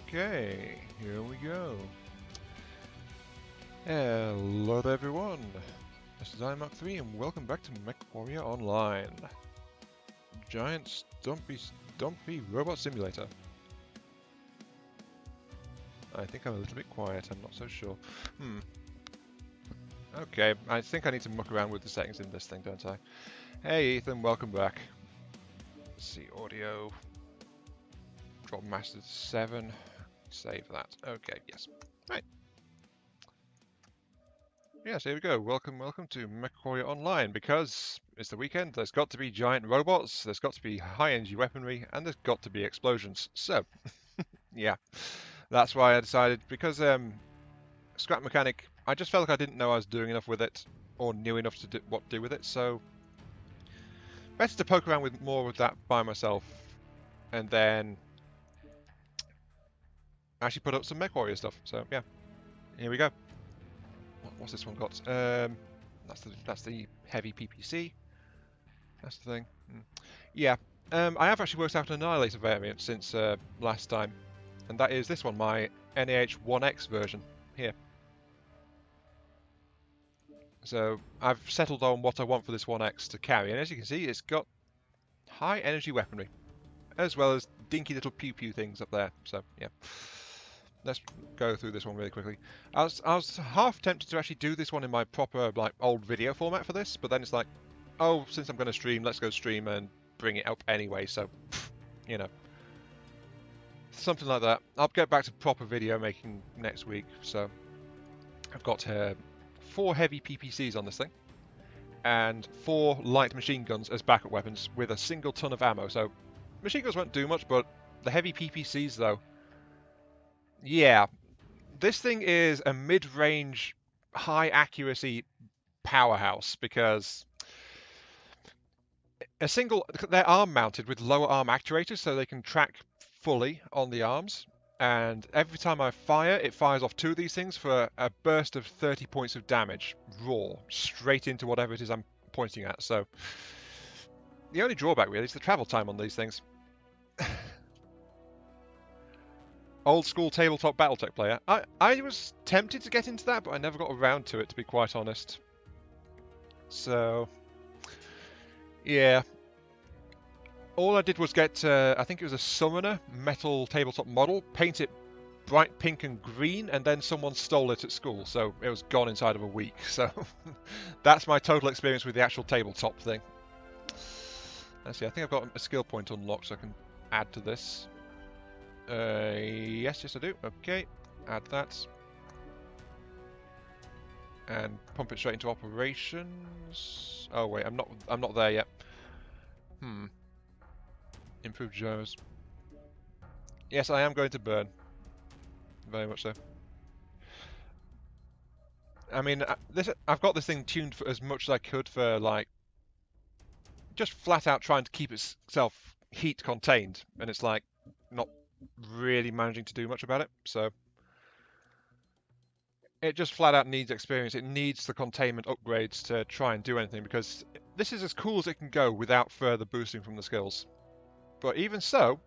Okay, here we go. Hello there everyone, this is Mark3 and welcome back to Mechwarrior Online. Giant Stumpy Robot Simulator. I think I'm a little bit quiet, I'm not so sure. Okay, I think I need to muck around with the settings in this thing, don't I? Hey Ethan, welcome back. Let's see, audio. Drop master to 7. Save that. Okay, yes. Right. Yes, here we go. Welcome to Mechwarrior Online. Because it's the weekend, there's got to be giant robots, there's got to be high-energy weaponry, and there's got to be explosions. So, yeah, that's why I decided, because Scrap Mechanic, I just felt like I didn't know I was doing enough with it, or knew enough to do what to do with it, so better to poke around with more with that by myself, and then actually put up some Mechwarrior stuff. So, yeah, here we go. What's this one got? That's the heavy PPC. That's the thing. Yeah, I have actually worked out an Annihilator variant since last time, and that is this one, my NAH1X version here. So I've settled on what I want for this 1X to carry, and as you can see, it's got high energy weaponry, as well as dinky little pew pew things up there. So yeah. Let's go through this one really quickly. I was half tempted to actually do this one in my proper like old video format for this, but then it's like, oh, since I'm going to stream, let's go stream and bring it up anyway. So, you know, something like that. I'll get back to proper video making next week. So, I've got 4 heavy PPCs on this thing, and 4 light machine guns as backup weapons with a single ton of ammo. So, machine guns won't do much, but the heavy PPCs though. Yeah, this thing is a mid-range, high-accuracy powerhouse because they're arm-mounted with lower arm actuators, so they can track fully on the arms. And every time I fire, it fires off 2 of these things for a burst of 30 points of damage, raw, straight into whatever it is I'm pointing at. So the only drawback really is the travel time on these things. Old school tabletop Battletech player. I was tempted to get into that, but I never got around to it, to be quite honest. So, yeah. All I did was get, I think it was a Summoner metal tabletop model, paint it bright pink and green, and then someone stole it at school, so it was gone inside of a week. So, that's my total experience with the actual tabletop thing. Let's see, I think I've got a skill point unlocked, so I can add to this. Yes, I do. Okay, add that. And pump it straight into operations. Oh wait, I'm not there yet. Improved gyros. Yes, I am going to burn. Very much so. I mean, I've got this thing tuned for as much as I could for like just flat out trying to keep itself heat contained, and it's like not really managing to do much about it. So it just flat out needs experience. It needs the containment upgrades to try and do anything, because this is as cool as it can go without further boosting from the skills. But even so,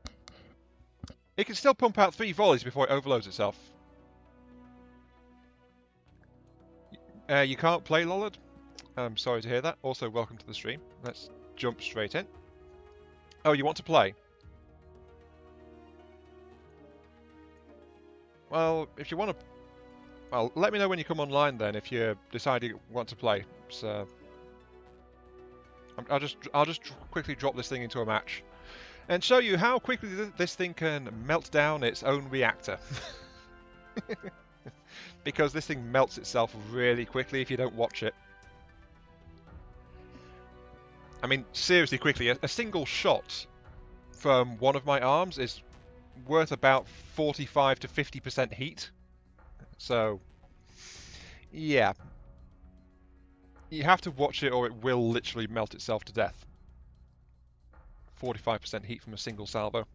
it can still pump out 3 volleys before it overloads itself. You can't play, Lollard? I'm sorry to hear that. Also, welcome to the stream. Let's jump straight in. Oh, you want to play? Well, if you want to... Well, let me know when you come online then, if you decide you want to play. So, I'll just quickly drop this thing into a match and show you how quickly this thing can melt down its own reactor. Because this thing melts itself really quickly if you don't watch it. I mean, seriously quickly, a single shot from one of my arms is worth about 45 to 50% heat. So, yeah. You have to watch it or it will literally melt itself to death. 45% heat from a single salvo.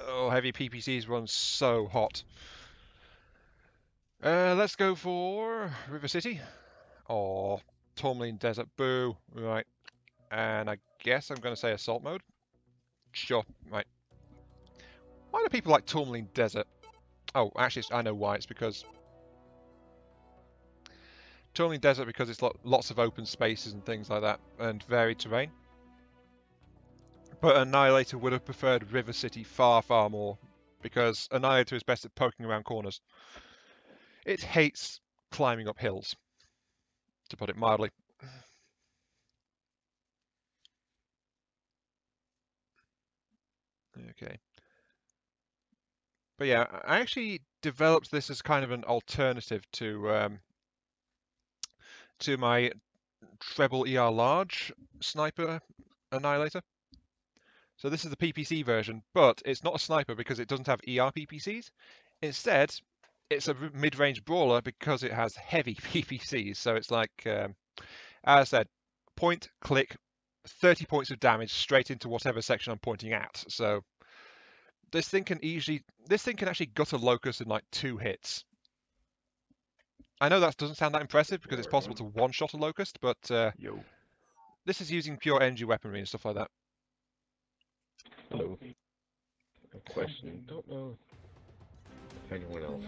Oh, heavy PPCs run so hot. Let's go for River City. Or Tourmaline Desert. Boo. Right. And I guess I'm going to say Assault Mode. Sure. Right. Why do people like Tourmaline Desert? Oh, actually, I know why. It's because tunneling desert because it's lots of open spaces and things like that, and varied terrain. But Annihilator would have preferred River City far, far more, because Annihilator is best at poking around corners. It hates climbing up hills, to put it mildly. Okay. But yeah, I actually developed this as kind of an alternative to my treble ER large sniper Annihilator. So this is the PPC version, but it's not a sniper because it doesn't have ER PPCs. Instead, it's a mid-range brawler because it has heavy PPCs. So it's like, as I said, point, click, 30 points of damage straight into whatever section I'm pointing at. So this thing can actually gut a locust in like 2 hits. I know that doesn't sound that impressive because it's possible to one-shot a locust, but this is using pure energy weaponry and stuff like that. Hello. A question. Don't know if anyone else.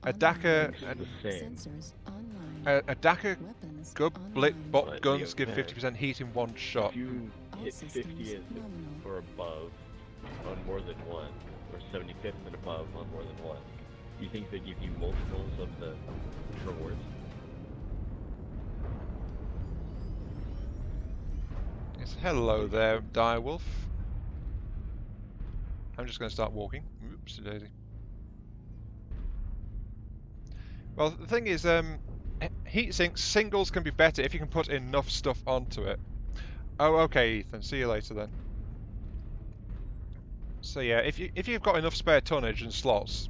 A Dakar Blip bot guns give 50% heat in one shot. If you hit 50th or above on more than one, or 75th and above on more than one, do you think they give you multiples of the rewards? Yes, hello there, Direwolf. I'm just going to start walking. Oops, daisy. Well, the thing is, heat sinks singles can be better if you can put enough stuff onto it. Oh, okay, Ethan. See you later then. So yeah, if you've got enough spare tonnage and slots,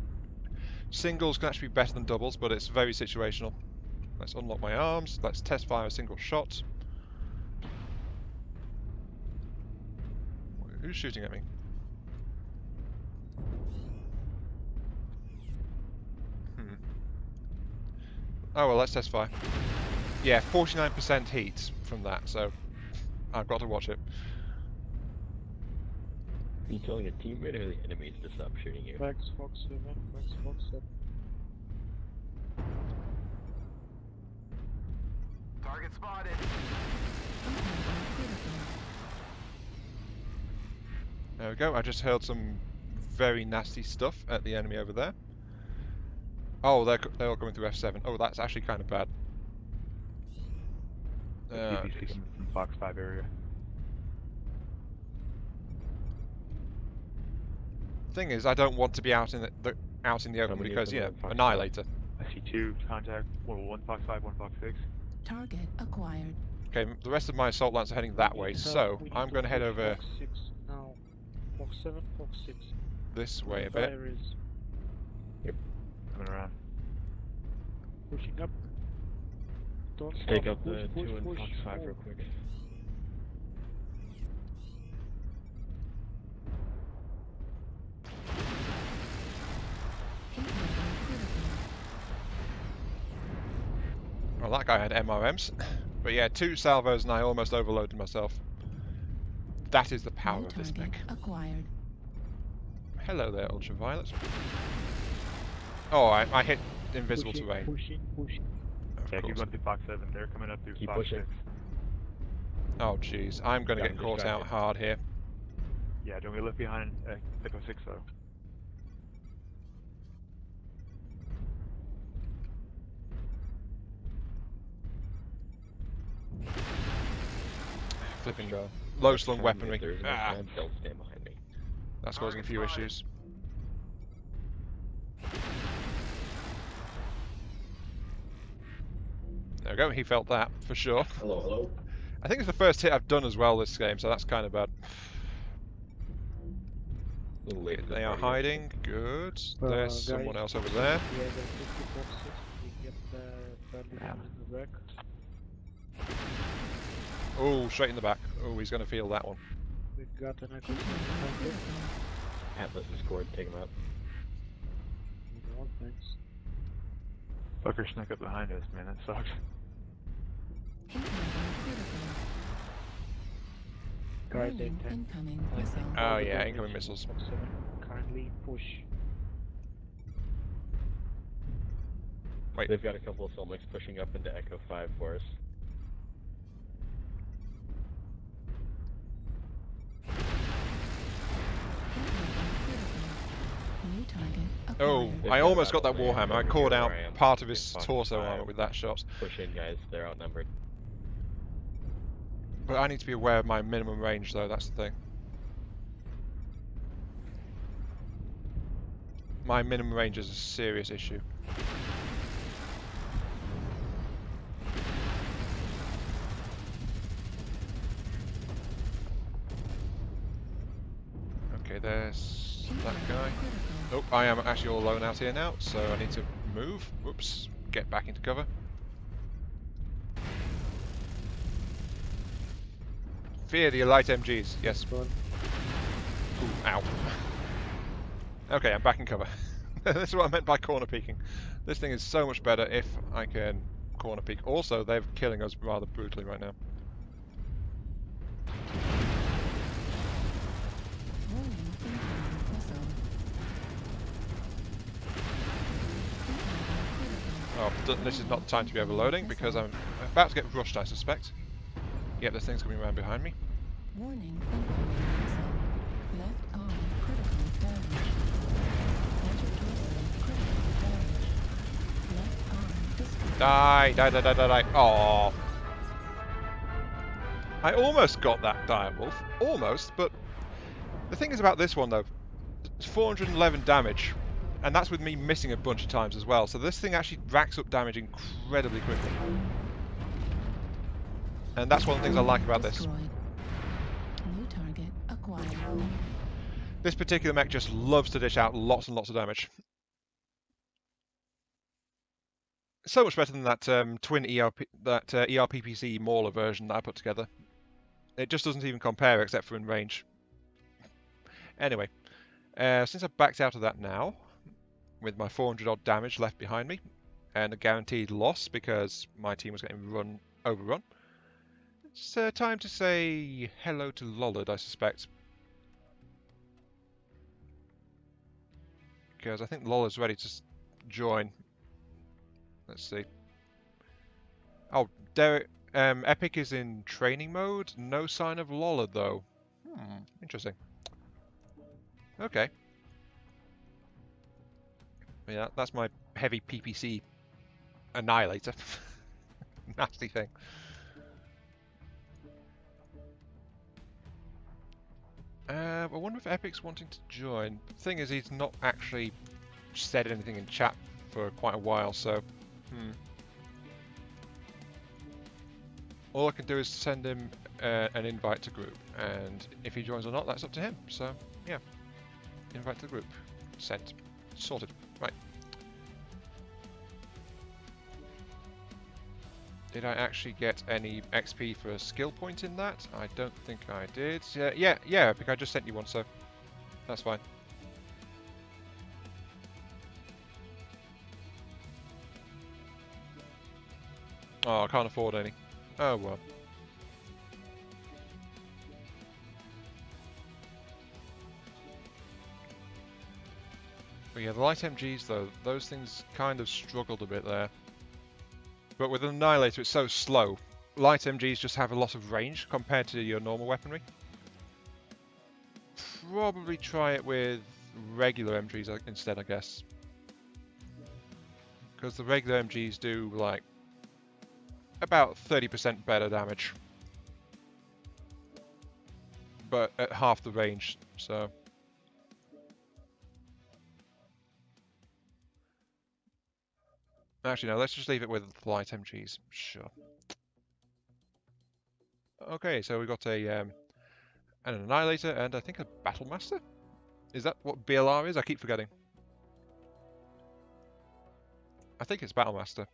singles can actually be better than doubles, but it's very situational. Let's unlock my arms. Let's test fire a single shot. Who's shooting at me? Oh well, let's test fire. Yeah, 49% heat from that, so I've got to watch it. Are you telling a teammate or the enemies to stop shooting you? Fox 7, Fox 7. Target spotted. There we go. I just heard some very nasty stuff at the enemy over there. Oh, they're all coming through F7. Oh, that's actually kind of bad. HPPC coming from Fox 5 area. Thing is, I don't want to be out in the open because, you know, Annihilator. I see 2 contact. One Fox 5, one Fox 6. Target acquired. Okay, the rest of my assault lines are heading that way, so I'm going to head over Fox 6 now. Fox 7, Fox 6. this way a bit. Yep. Coming around. Pushing up. Don't Take stop. up the 2 and Fox 5 real quick. Well, that guy had MRMs. But yeah, 2 salvos and I almost overloaded myself. That is the power of this mech. Acquired. Hello there, Ultraviolet. Oh, I hit invisible terrain. Pushing. Yeah, keep going through Fox 7. They're coming up through Fox 6. Oh jeez, I'm going to get caught out hard here. Yeah, don't get left behind Echo 6 though. Flipping low slung weaponry. Don't stand behind me. That's causing a few issues. There we go, he felt that, for sure. Hello. I think it's the first hit I've done as well this game, so that's kind of bad. They are hiding, good. There's someone else over there. Yeah, there's 50 boxes. We get the in the back. Oh, straight in the back. Oh, he's going to feel that one. We got an Echo 6 Atlas is scored, take him out. thanks. Fucker snuck up behind us, man, that sucks. Guys, incoming. Oh yeah, incoming missiles. Kindly push. Wait. They've got a couple of Solmix pushing up into Echo 5 for us. New target Oh, acquired. They've I got almost got that battle layers Warhammer. I over caught here out where I am. part of In his Fox torso 5. armor with that shot. Push in, guys. They're outnumbered. But I need to be aware of my minimum range, though. That's the thing. My minimum range is a serious issue. Okay, there's that guy. Oh, I am actually all alone out here now, so I need to move. Whoops. Get back into cover. Fear the light MGs. Yes. One. Ooh, ow. Okay, I'm back in cover. This is what I meant by corner peeking. This thing is so much better if I can corner peek. Also, they're killing us rather brutally right now. Warning, incoming missile. Oh, this is not the time to be overloading because I'm about to get rushed, I suspect. Yep, this thing's coming around behind me. Warning, incoming missile. Left arm critical damage. Center torso critical damage. Left arm destroyed. Die. Oh. I almost got that direwolf. Almost, but the thing is about this one though, it's 411 damage. And that's with me missing a bunch of times as well. So this thing actually racks up damage incredibly quickly. And that's one of the things I like about this. Destroyed. New target acquired. This particular mech just loves to dish out lots and lots of damage. So much better than that twin ERPPC Mauler version that I put together. It just doesn't even compare except for in range. Anyway, since I've backed out of that now, with my 400 odd damage left behind me, and a guaranteed loss because my team was getting overrun, it's time to say hello to Lollard, I suspect. Because I think Lollard's ready to join. Let's see. Oh, Derek, Epic is in training mode. No sign of Lollard though. Interesting. Okay. Yeah, that's my heavy PPC Annihilator. Nasty thing. I wonder if Epic's wanting to join. The thing is, he's not actually said anything in chat for quite a while, so... All I can do is send him an invite to group, and if he joins or not, that's up to him. So, yeah. Invite to the group. Sent. Sorted. Right. Did I actually get any XP for a skill point in that? I don't think I did. Yeah, Epic, I just sent you one, so that's fine. Oh, I can't afford any. Oh well. But yeah, the light MGs though, those things kind of struggled a bit there. But with an Annihilator it's so slow. Light MGs just have a lot of range compared to your normal weaponry. Probably try it with regular MGs instead, I guess. Because the regular MGs do like about 30% better damage. But at half the range, so... Actually, no, let's just leave it with light MGs. Sure. Okay, so we've got an Annihilator and I think a Battle Master? Is that what BLR is? I keep forgetting. I think it's Battle Master.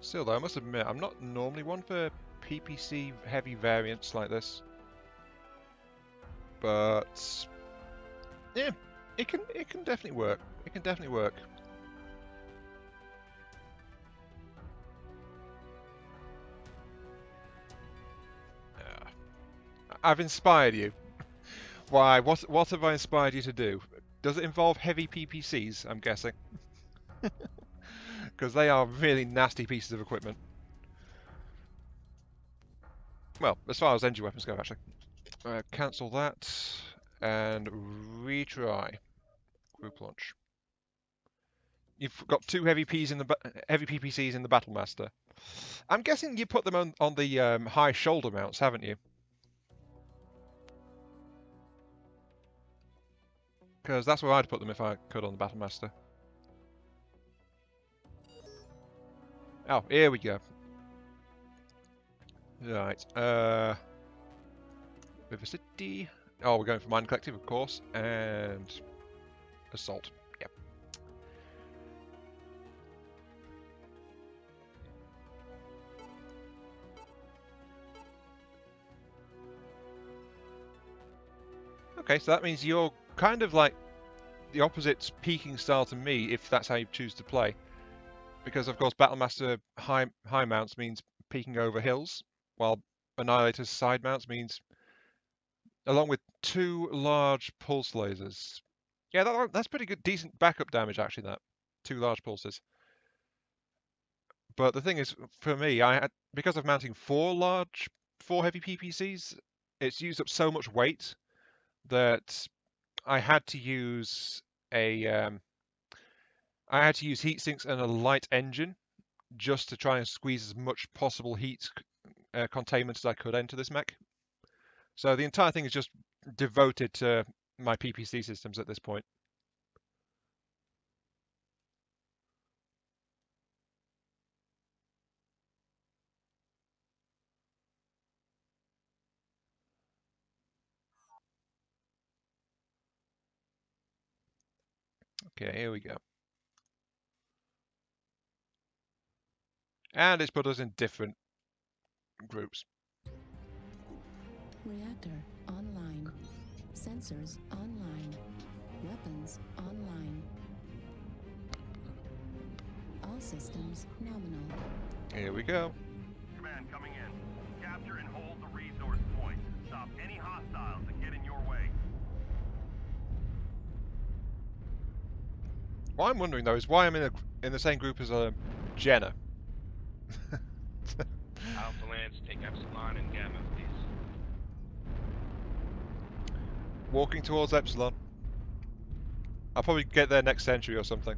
Still though, I must admit, I'm not normally one for PPC heavy variants like this. But yeah, it can definitely work. It can definitely work. I've inspired you. Why? What have I inspired you to do? Does it involve heavy PPCs? I'm guessing. Because they are really nasty pieces of equipment. Well, as far as engine weapons go, actually. Cancel that and retry. Group launch. You've got two heavy PPCs in the Battle Master. I'm guessing you put them on the high shoulder mounts, haven't you? Because that's where I'd put them if I could on the Battle Master. Oh, here we go. Right. River City. Oh, we're going for Mine Collective, of course, and Assault. Yep. Okay, so that means you're kind of like the opposite peaking style to me, if that's how you choose to play. Because of course, Battlemaster high mounts means peeking over hills, while Annihilator's side mounts means, along with two large pulse lasers. Yeah, that's pretty good, decent backup damage actually. That two large pulses. But the thing is, for me, because of mounting four heavy PPCs, it's used up so much weight that I had to use heat sinks and a light engine just to try and squeeze as much possible heat containment as I could into this mech. So the entire thing is just devoted to my PPC systems at this point. Okay, here we go. And it's put us in different groups. Reactor online. Sensors online. Weapons online. All systems nominal. Here we go. Command coming in. Capture and hold the resource point. Stop any hostiles that get in your way. What I'm wondering though is why I'm in the same group as Jenna. Alpha Lance, take Epsilon and Gamma, please. Walking towards Epsilon. I'll probably get there next century or something.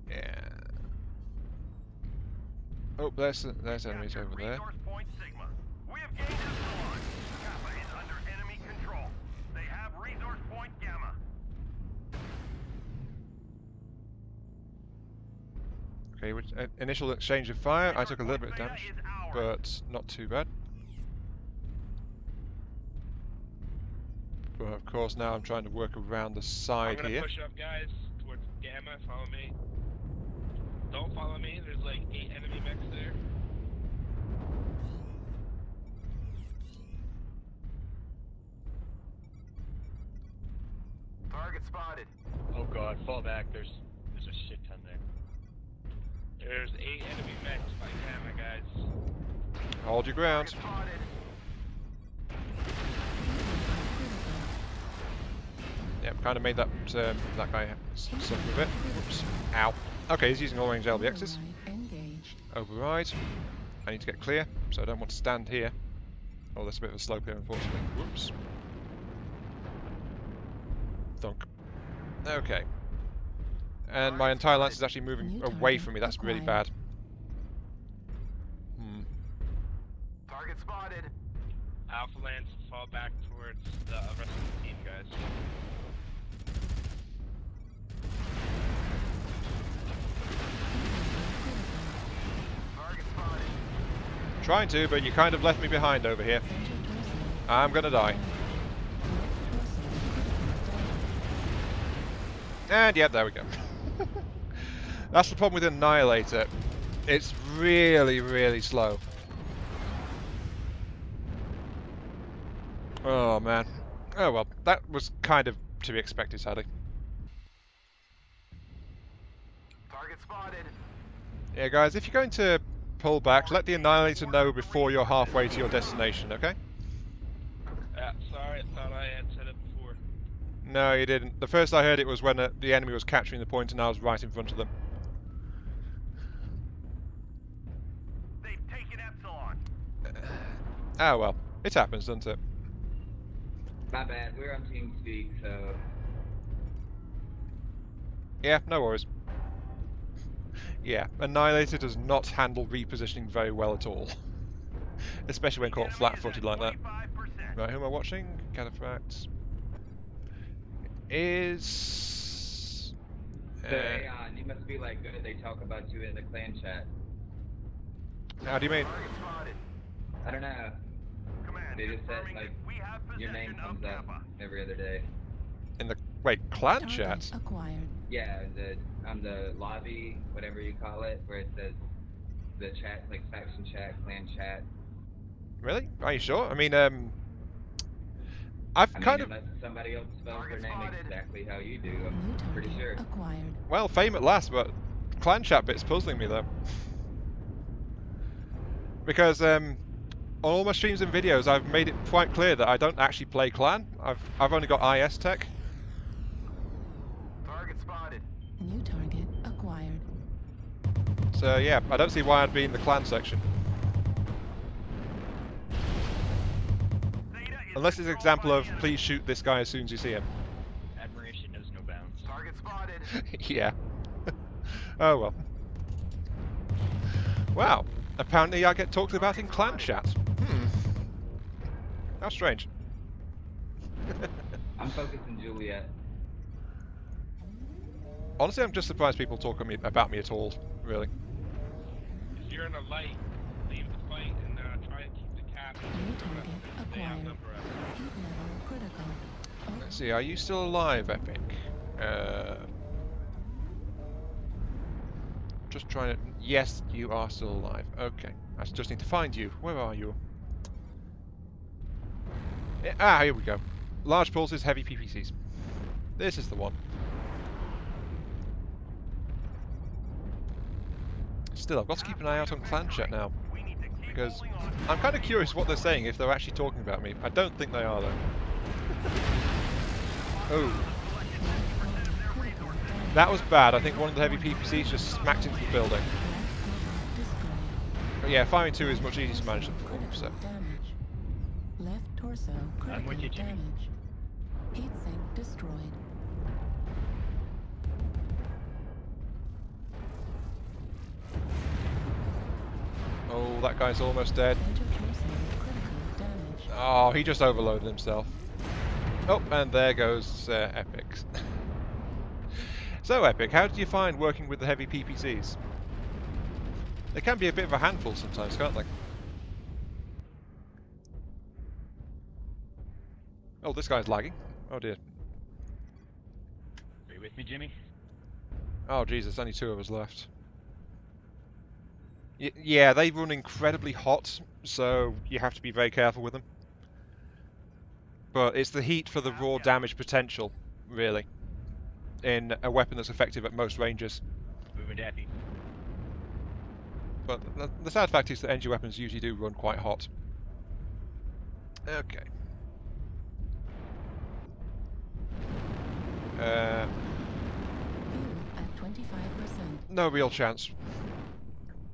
Yeah. Oh, there's enemies over there. Resource point Sigma. We have gained Epsilon. Kappa is under enemy control. They have resource point Gamma. Okay, initial exchange of fire. I took a little bit of damage, but not too bad. But of course now I'm trying to work around the side I'm gonna here. push up, guys, towards Gamma. Follow me. Don't follow me. There's like 8 enemy mechs there. Target spotted. Oh god, fall back. There's a shit ton there. There's 8 enemy mechs by Gamma, guys. Hold your ground. Target spotted. Yep, kind of made that guy suffer a bit. Whoops. Ow. Okay, he's using all-range LBXs. Engaged. Override. I need to get clear, so I don't want to stand here. Oh, there's a bit of a slope here, unfortunately. Whoops. Thunk. Okay. And my entire lance is actually moving away from me. That's really bad. Target spotted. Alpha Lance, fall back towards the rest of the team, guys. Target spotted. Trying to, but you kind of left me behind over here. I'm gonna die. And yep, there we go. That's the problem with Annihilator. It's really, really slow. Oh man. Oh well, that was kind of to be expected, sadly. Target spotted. Yeah, guys, if you're going to pull back, let the Annihilator know before you're halfway to your destination, okay? Sorry, I thought I had said it before. No, you didn't. The first I heard it was when the enemy was capturing the point and I was right in front of them. They've taken Epsilon. Ah well, it happens, doesn't it? My bad, we're on TeamSpeak, so... Yeah, no worries. Yeah, Annihilator does not handle repositioning very well at all. Especially when caught flat-footed like that. 25%. Right, who am I watching? Cataphract. Is... So, Aeon, you must be like good, they talk about you in the clan chat. How do you mean? Target spotted. I don't know, Command they just said, confirming like, we have your name possession of comes up Kappa. every other day. In the... Wait, clan Target chat? acquired. Yeah, on the lobby, whatever you call it, where it says the chat, like faction chat, clan chat. Really? Are you sure? I mean, I've I kind mean, of... unless somebody else spells their Target name spotted. exactly how you do, New I'm pretty target sure. acquired. Well, fame at last, but clan chat bit's puzzling me, though. Because, on all my streams and videos, I've made it quite clear that I don't actually play clan. I've only got IS tech. Target spotted. New target acquired. So, yeah, I don't see why I'd be in the clan section. Theta is Unless it's an controlled example by of, the enemy. please shoot this guy as soon as you see him. Admiration knows no bounds. Target spotted. Yeah. Oh well. Wow. Apparently I get talked about in clan chat. How strange. I'm focusing Juliet. Honestly, I'm just surprised people talk about me at all, really. If you're in a light, leave the fight and try and keep the cap. New target They acquired. outnumber us. Heat level critical. Let's see, are you still alive, Epic? Just trying to... Yes, you are still alive. Okay. I just need to find you. Where are you? Here we go. Large pulses, heavy PPCs. This is the one. Still, I've got to keep an eye out on clan chat now. We need to keep Because holding on. I'm kind of curious what they're saying, if they're actually talking about me. I don't think they are, though. Oh. That was bad. I think one of the heavy PPCs just smacked into the building. But yeah, firing two is much easier to manage than four, so... Damage. Left torso critical with you, Jimmy. damage. Heat sink destroyed. Oh, that guy's almost dead. Center torso critical damage. Oh, he just overloaded himself. Oh, and there goes Epic. So, Epic, how did you find working with the heavy PPCs? They can be a bit of a handful sometimes, can't they? Oh, this guy's lagging. Oh dear. Are you with me, Jimmy? Oh Jesus, only two of us left. Yeah, they run incredibly hot, so you have to be very careful with them. But it's the heat for the raw damage potential, really, in a weapon that's effective at most ranges. Moving Daffy. But the sad fact is that energy weapons usually do run quite hot. Okay. Fuel at 25%. No real chance.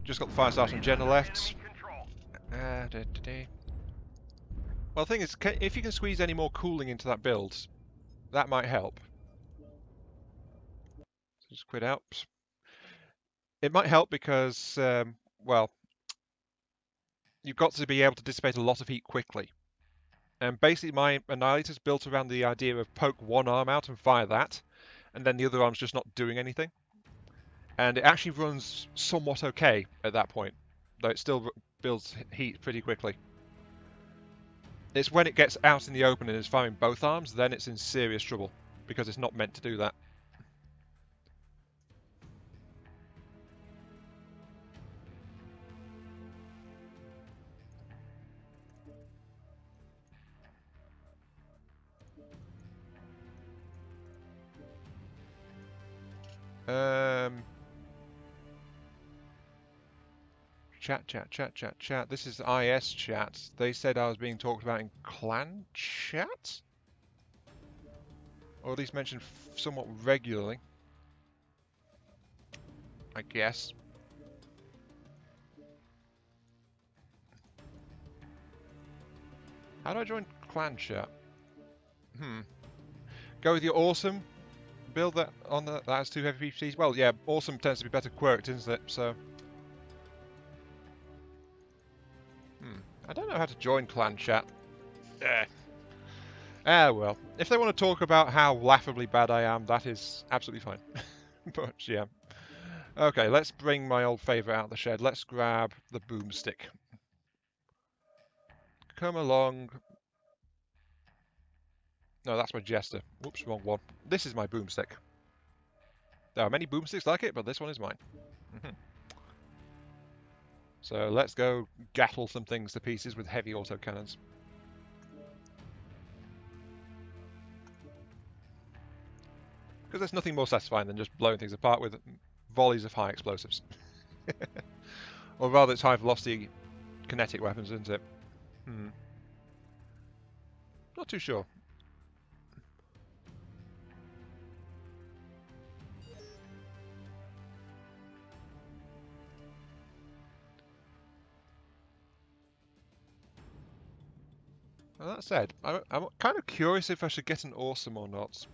Just got the fire starter and Jenna left. Enemy control. Well, the thing is, if you can squeeze any more cooling into that build, that might help. Just quit out. It might help because, well, you've got to be able to dissipate a lot of heat quickly. And basically my Annihilator's built around the idea of poke one arm out and fire that, and then the other arm's just not doing anything. And it actually runs somewhat okay at that point, though it still builds heat pretty quickly. It's when it gets out in the open and is firing both arms, then it's in serious trouble, because it's not meant to do that. Chat. This is IS chat. They said I was being talked about in clan chat? Or at least mentioned somewhat regularly. I guess. How do I join clan chat? Go with your awesome. Build that on that has 2 heavy PCs. Well, yeah, awesome tends to be better quirked, isn't it? So, I don't know how to join clan chat. Well, if they want to talk about how laughably bad I am, that is absolutely fine. But yeah, okay, let's bring my old favourite out of the shed. Let's grab the boomstick. Come along. No, that's my jester. Whoops, wrong one. This is my boomstick. There are many boomsticks like it, but this one is mine. So let's go gattle some things to pieces with heavy autocannons. Because there's nothing more satisfying than just blowing things apart with volleys of high explosives. Or rather, it's high velocity kinetic weapons, isn't it? Not too sure. Well, that said, I'm kind of curious if I should get an awesome or not.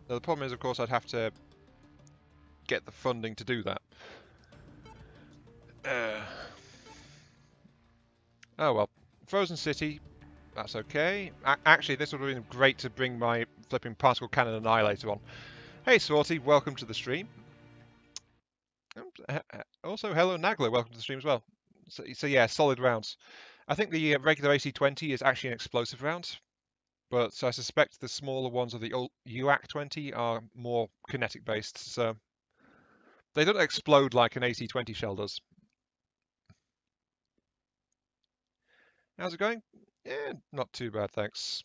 Now, the problem is, of course, I'd have to get the funding to do that. Oh well. Frozen City, that's okay. Actually, this would have been great to bring my flipping particle cannon annihilator on. Hey, Swarty, welcome to the stream. Also, hello, Nagler, welcome to the stream as well. So yeah, solid rounds. I think the regular AC-20 is actually an explosive round, but I suspect the smaller ones of the UAC-20 are more kinetic based, so they don't explode like an AC-20 shell does. How's it going? Yeah, not too bad, thanks.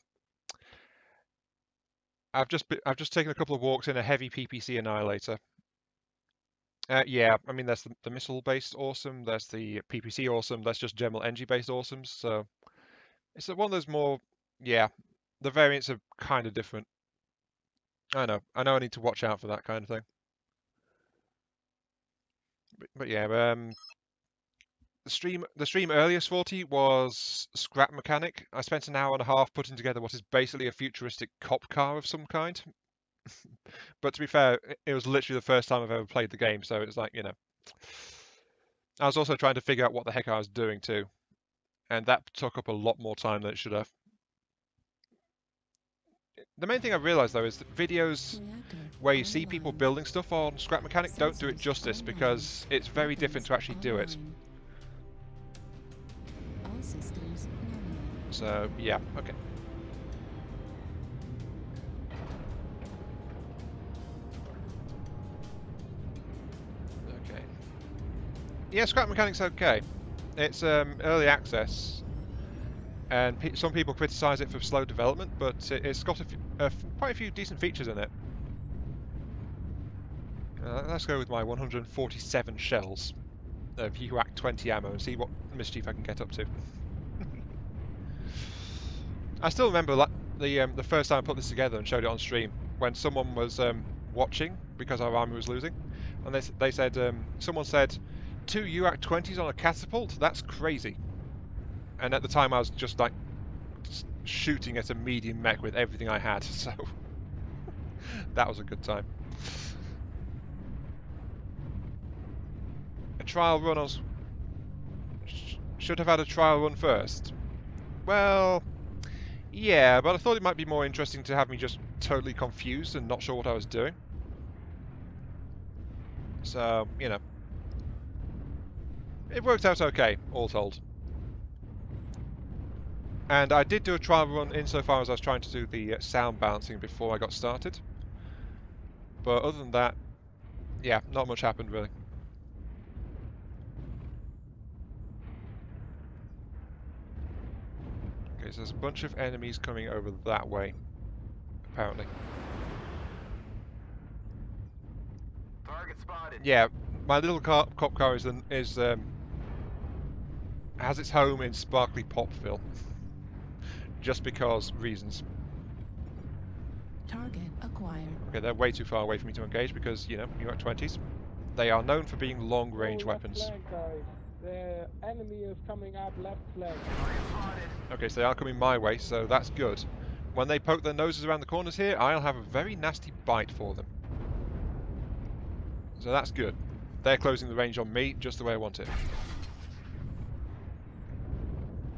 I've just taken a couple of walks in a heavy PPC Annihilator. Yeah, I mean there's the missile-based awesome, there's the PPC awesome, there's just general NG-based awesomes. So it's one of those more, yeah, the variants are kind of different. I know I need to watch out for that kind of thing. But yeah, the stream earlier, Swarty, was Scrap Mechanic. I spent an hour and a half putting together what is basically a futuristic cop car of some kind. But to be fair, it was literally the first time I've ever played the game, so it's like, you know. I was also trying to figure out what the heck I was doing too, and that took up a lot more time than it should have. The main thing I realised though is that videos where you see people building stuff on Scrap Mechanic don't do it justice, because it's very different to actually do it. So yeah, okay. Yeah, Scrap Mechanic's okay. It's early access, and some people criticise it for slow development, but it's got quite a few decent features in it. Let's go with my 147 shells of UAC 20 ammo and see what mischief I can get up to. I still remember the first time I put this together and showed it on stream, when someone was watching because our army was losing, and they said, someone said, 2 UAC 20s on a catapult? That's crazy. And at the time I was just like shooting at a medium mech with everything I had, so that was a good time. A trial run should have had a trial run first. Well, yeah, but I thought it might be more interesting to have me just totally confused and not sure what I was doing. So, you know. It worked out okay, all told. And I did do a trial run insofar as I was trying to do the sound balancing before I got started. But other than that, yeah, not much happened really. Okay, so there's a bunch of enemies coming over that way, apparently. Target spotted. Yeah, my little cop car is has its home in sparkly Popville. Just because reasons. Target acquired. Okay, they're way too far away for me to engage because, you know, you're at 20s. They are known for being long-range weapons. Left flank, guys. The enemy is coming up left flank. Okay, so they are coming my way, so that's good. When they poke their noses around the corners here, I'll have a very nasty bite for them. So that's good. They're closing the range on me just the way I want it.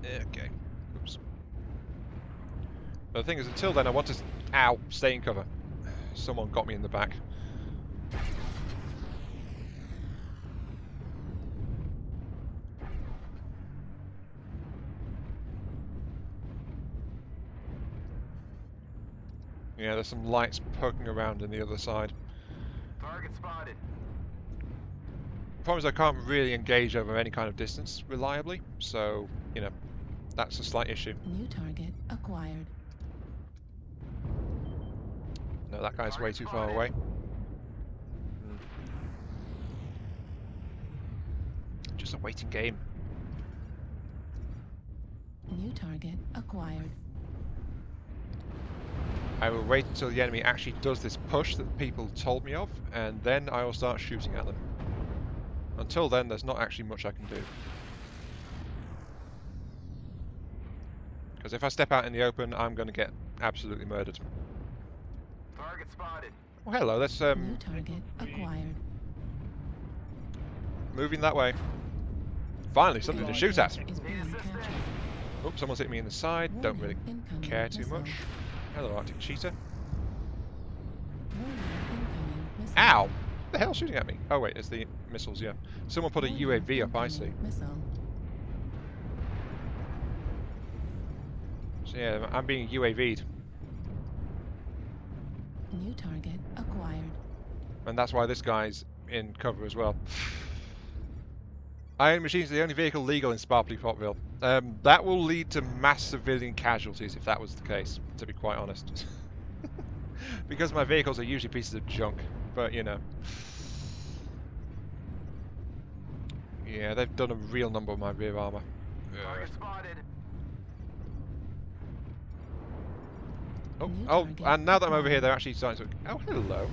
Okay. Oops. But the thing is, until then, I want to... Ow! Stay in cover. Someone got me in the back. Yeah, there's some lights poking around in the other side. Target spotted. The problem is I can't really engage over any kind of distance reliably, so, you know, that's a slight issue. New target acquired. No, that guy's way too far away. Just a waiting game. New target acquired. I will wait until the enemy actually does this push that people told me of, and then I will start shooting at them. Until then, there's not actually much I can do. Because if I step out in the open, I'm going to get absolutely murdered. Target spotted. Oh, hello, that's New target acquired. moving that way. Finally, something to shoot at. Is being captured. Oops, someone's hit me in the side. Don't really Warning, incoming care too missile. much. Hello, Arctic Cheetah. Warning, incoming missile. Ow! What the hell's shooting at me? Oh wait, it's the missiles, yeah. Someone put a Warning, UAV up, I see. incoming missile. So yeah, I'm being UAV'd. New target acquired. And that's why this guy's in cover as well. Iron Machines are the only vehicle legal in Sparkly Popville. That will lead to mass civilian casualties if that was the case, to be quite honest. Because my vehicles are usually pieces of junk, but you know. Yeah, they've done a real number on my rear armor. Target spotted. Oh, New oh, target and now that I'm over here, acquired. they're actually starting to... Oh, hello.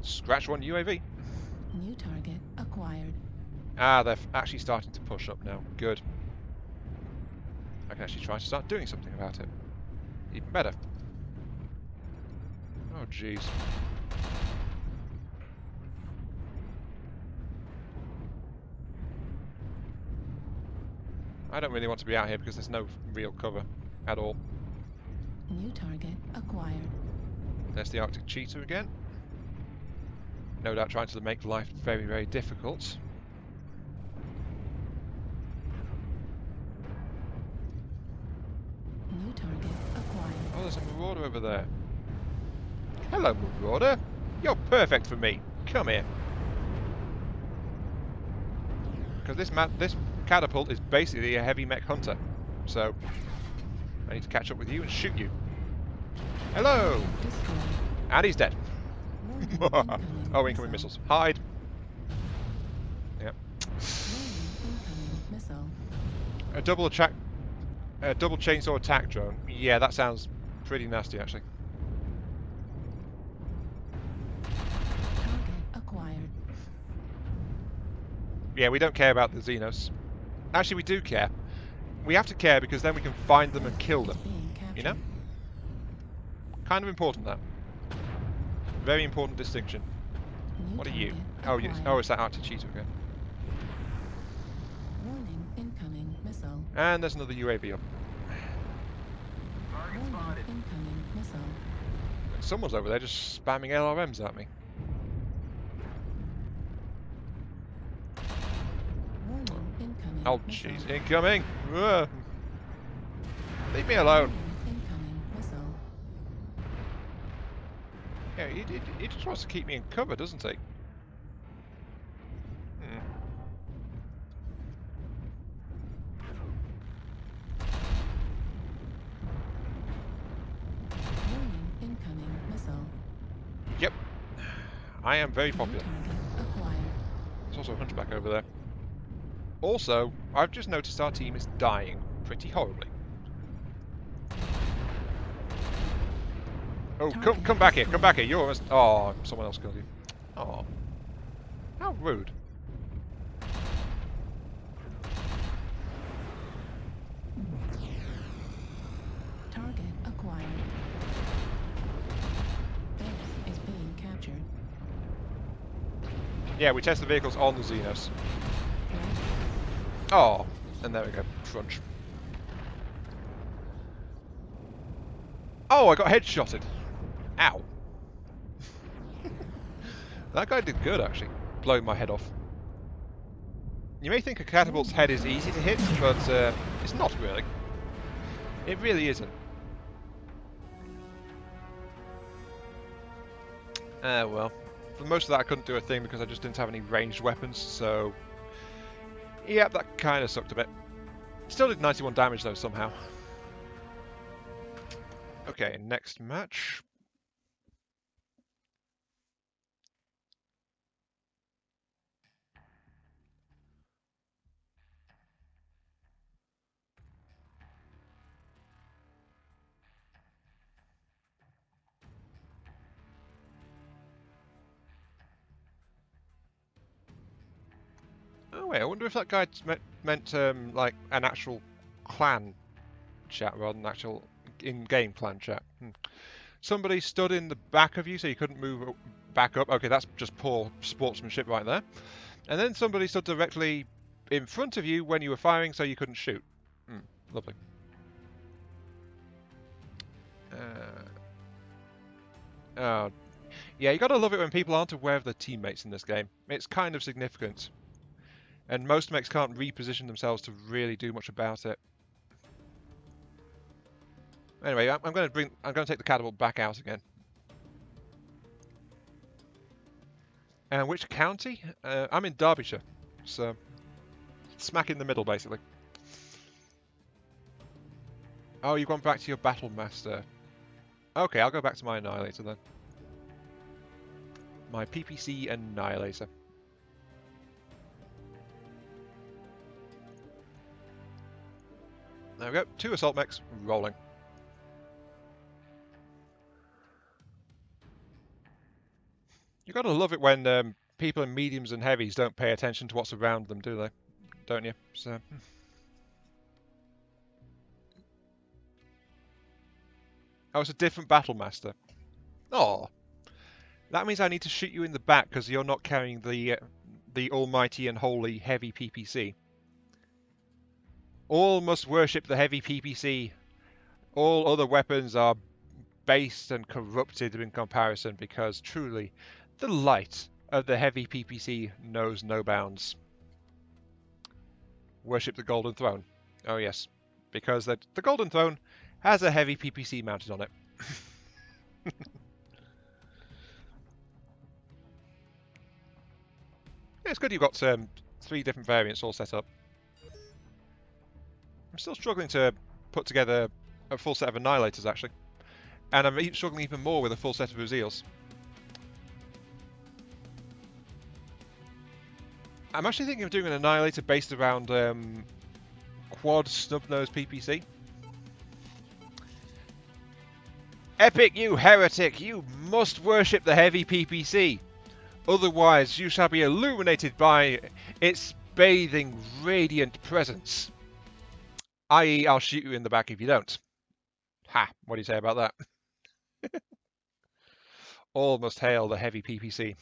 Scratch one UAV. New target acquired. Ah, they're actually starting to push up now. Good. I can actually try to start doing something about it. Even better. Oh, jeez. I don't really want to be out here because there's no real cover at all. New target acquired. There's the Arctic Cheetah again. No doubt trying to make life very, very difficult. New target acquired. Oh, there's a Marauder over there. Hello, Marauder. You're perfect for me. Come here. Because this catapult is basically a heavy mech hunter. So, I need to catch up with you and shoot you. Hello! Destroyed. And he's dead. Warning, Oh, incoming missiles. Hide. Yep. Warning, incoming missile. A double chainsaw attack drone. Yeah, that sounds pretty nasty, actually. Target acquired. Yeah, we don't care about the Xenos. Actually, we do care. We have to care because then we can find them and kill them. Is being captured. You know? Kind of important, that. Very important distinction. New What are you? target Oh, yes. acquired. Oh, it's that Arctic Cheetah again. Warning, incoming missile. And there's another UAV up. Target Warning, spotted. incoming missile. And someone's over there just spamming LRMs at me. Warning, incoming Oh, missile. jeez. Incoming! Ugh. Leave me alone. Warning, incoming missile. Yeah, he just wants to keep me in cover, doesn't he? Hmm. Warning, incoming missile. Yep. I am very popular. Target acquired. There's also a hunchback over there. Also, I've just noticed our team is dying pretty horribly. Oh, come back here, come back here. You're almost... Oh, someone else killed you. Oh. How rude. Target acquired. Base is being captured. Yeah, we test the vehicles on the Xenos. Flight. Oh, and there we go. Crunch. Oh, I got headshotted. Ow. That guy did good, actually. Blowing my head off. You may think a catapult's head is easy to hit, but it's not really. It really isn't. Well. For most of that I couldn't do a thing because I just didn't have any ranged weapons, so... Yeah, that kind of sucked a bit. Still did 91 damage though, somehow. Okay, next match. Oh wait, I wonder if that guy meant like an actual clan chat rather than actual in-game clan chat. Somebody stood in the back of you so you couldn't move back up. Okay, that's just poor sportsmanship right there. And then somebody stood directly in front of you when you were firing so you couldn't shoot. Lovely. Oh, yeah, you gotta love it when people aren't aware of their teammates in this game. It's kind of significant. And most mechs can't reposition themselves to really do much about it. Anyway, I'm going to take the catapult back out again. And which county? I'm in Derbyshire, so smack in the middle, basically. Oh, you've gone back to your battle master. Okay, I'll go back to my Annihilator then. My PPC Annihilator. There we go. 2 assault mechs rolling. You gotta love it when people in mediums and heavies don't pay attention to what's around them, do they? Don't you? So. Oh, it's a different battle master. Oh, that means I need to shoot you in the back because you're not carrying the almighty and holy heavy PPC. All must worship the heavy PPC. All other weapons are based and corrupted in comparison because truly, the light of the heavy PPC knows no bounds. Worship the Golden Throne. Oh yes, because the Golden Throne has a heavy PPC mounted on it. Yeah, it's good you've got 3 different variants all set up. I'm still struggling to put together a full set of Annihilators, actually. And I'm struggling even more with a full set of Uziels. I'm actually thinking of doing an Annihilator based around quad snub-nose PPC. Epic, you heretic! You must worship the heavy PPC! Otherwise you shall be illuminated by its bathing, radiant presence. I.e., I'll shoot you in the back if you don't. Ha! What do you say about that? All must hail the heavy PPC.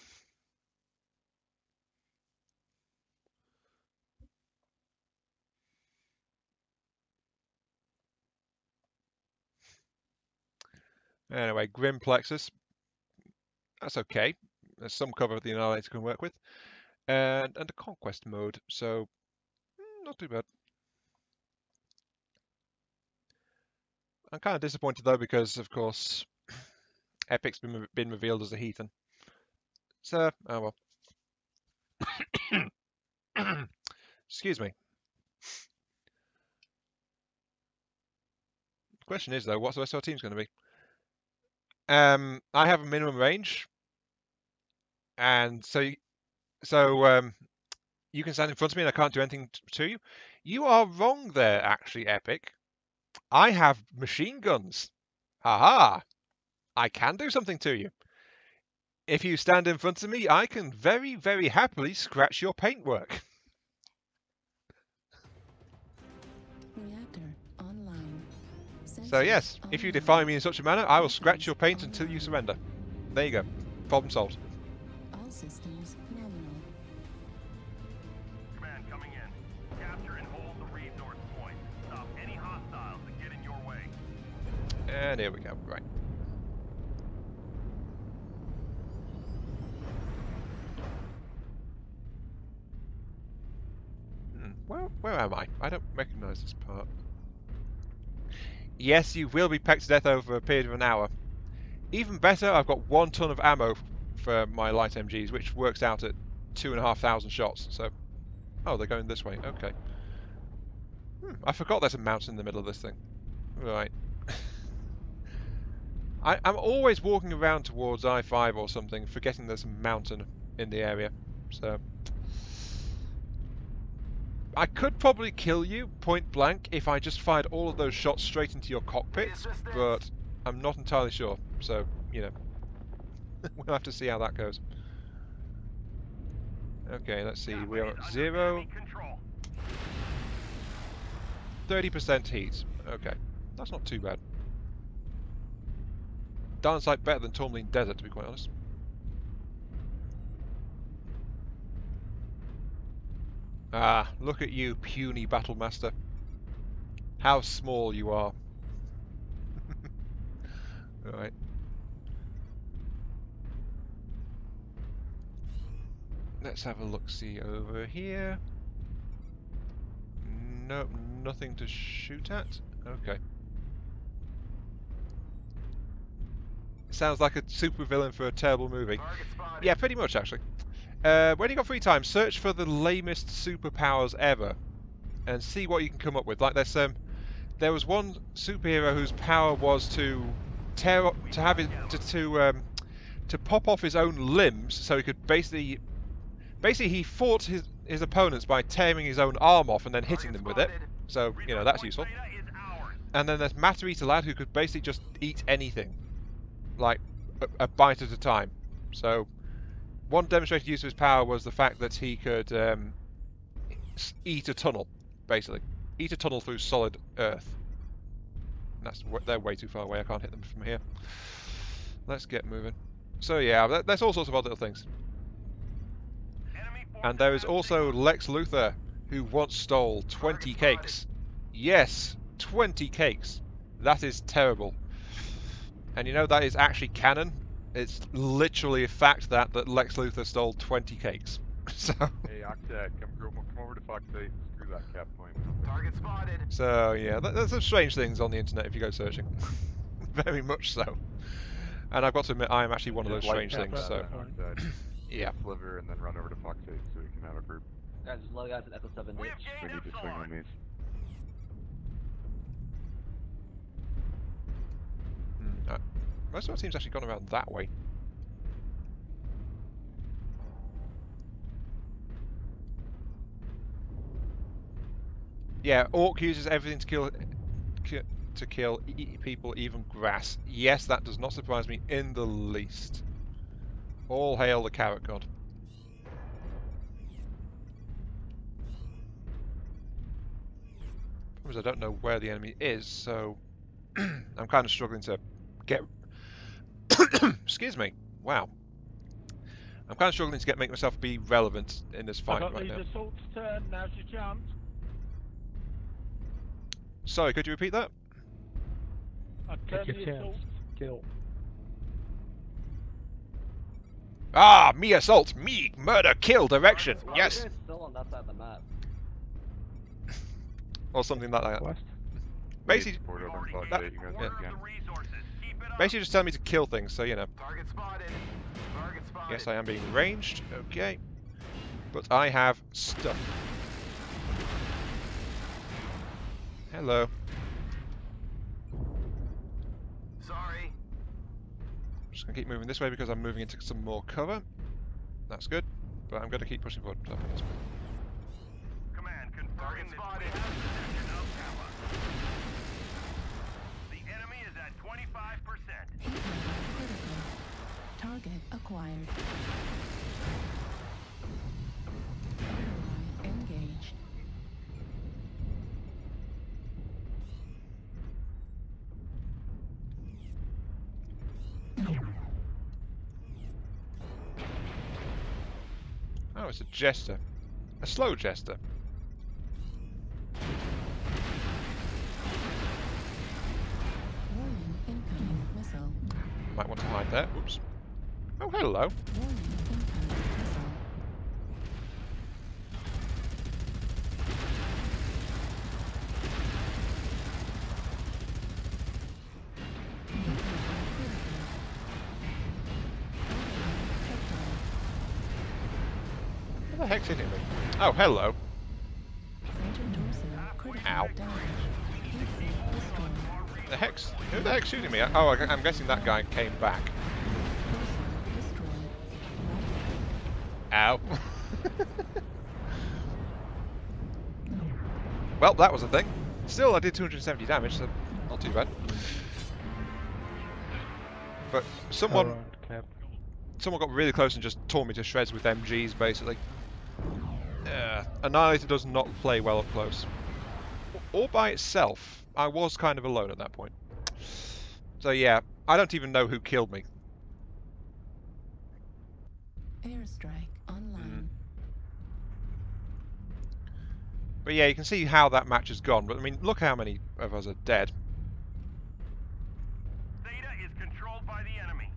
Anyway, Grim Plexus. That's okay. There's some cover the Annihilator can work with. And a Conquest mode, so not too bad. I'm kind of disappointed though because, of course, Epic's been revealed as a heathen. So, oh well. Excuse me. The question is though, what's the rest of our team's going to be? I have a minimum range. And so you can stand in front of me and I can't do anything to you. You are wrong there, actually, Epic. I have machine guns. Haha! I can do something to you. If you stand in front of me, I can very, very happily scratch your paintwork. Reactor online. So yes, if you defy me in such a manner, I will scratch your paint until you surrender. There you go. Problem solved. All systems nominal. Command coming in. Capture and hold the resource point. Stop any hostiles that get in your way. And here we go. Right. Where am I? I don't recognise this part. Yes, you will be pecked to death over a period of an hour. Even better, I've got 1 ton of ammo for my light MGs, which works out at 2,500 shots. So, oh, they're going this way. Okay. I forgot there's a mountain in the middle of this thing. Right. I'm always walking around towards I-5 or something, forgetting there's a mountain in the area. So, I could probably kill you point blank if I just fired all of those shots straight into your cockpit, but I'm not entirely sure. So, you know, we'll have to see how that goes. Okay, let's see. We are at 0. 30% heat. Okay, that's not too bad. Darn sight better than Tourmaline Desert, to be quite honest. Ah, look at you, puny battle master. How small you are. Right. Let's have a look-see over here. Nope, nothing to shoot at. Okay. Sounds like a supervillain for a terrible movie. Yeah, pretty much, actually. When you got free time, search for the lamest superpowers ever, and see what you can come up with. Like there was one superhero whose power was to pop off his own limbs, so he could basically he fought his opponents by tearing his own arm off and then hitting them with it. So you know that's useful. And then there's Matter Eater Lad, who could basically just eat anything, like a bite at a time. So one demonstrated use of his power was the fact that he could eat a tunnel, basically. Eat a tunnel through solid earth. And they're way too far away, I can't hit them from here. Let's get moving. So yeah, there's all sorts of odd little things. And there is also Lex Luthor, who once stole 20 cakes. Yes, 20 cakes. That is terrible. And you know that is actually canon. It's literally a fact that Lex Luthor stole 20 cakes. So. Hey, Octet, come over to Fox 8 and screw that cap point. Target spotted. So yeah, there's some strange things on the internet if you go searching. Very much so. And I've got to admit, I am actually one of those strange things. So. Yeah. Sliver and then run over to Fox 8 so we can have a group. Guys, there's a lot of guys at Echo 7 ditch. We need to swing on these. Most of our team's actually gone around that way. Yeah, Orc uses everything to kill people, even grass. Yes, that does not surprise me in the least. All hail the Carrot God. Because I don't know where the enemy is, so I'm kind of struggling to get. Excuse me. Wow. I'm kind of struggling to make myself be relevant in this fight right now. Assault's turn. Now's your chance. Sorry, could you repeat that? I've turned the assault. Kill. Ah, me assault, me murder, kill direction. Yes. Still on that side of the map. Or something like that. West. Basically, yeah. Basically just telling me to kill things, so you know. Target spotted. Target spotted. Yes, I am being ranged. Okay. But I have stuff. Hello. Sorry. I'm just going to keep moving this way because I'm moving into some more cover. That's good, but I'm going to keep pushing forward. So that's good. Command confirming that we have possession of Kappa. The enemy is at 25%. Heat level critical. Target acquired. Ally engaged. Oh, it's a jester. A slow jester. Warning incoming missile. Might want to hide there. Whoops. Oh, hello. Warning incoming missile. Heat level critical. What the heck's hitting me? Oh, hello. Center dorsal critical Ow. damage. Heat sink destroyed. The heck's... Who the heck's shooting me? Oh, I'm guessing that guy came back. Dorsal destroyed. Ow. Well, that was a thing. Still, I did 270 damage, so not too bad. But someone got really close and just tore me to shreds with MGs, basically. Annihilator does not play well up close. All by itself, I was kind of alone at that point. So yeah, I don't even know who killed me. Airstrike online. But yeah, you can see how that match has gone. But I mean, look how many of us are dead. Theta is controlled by the enemy.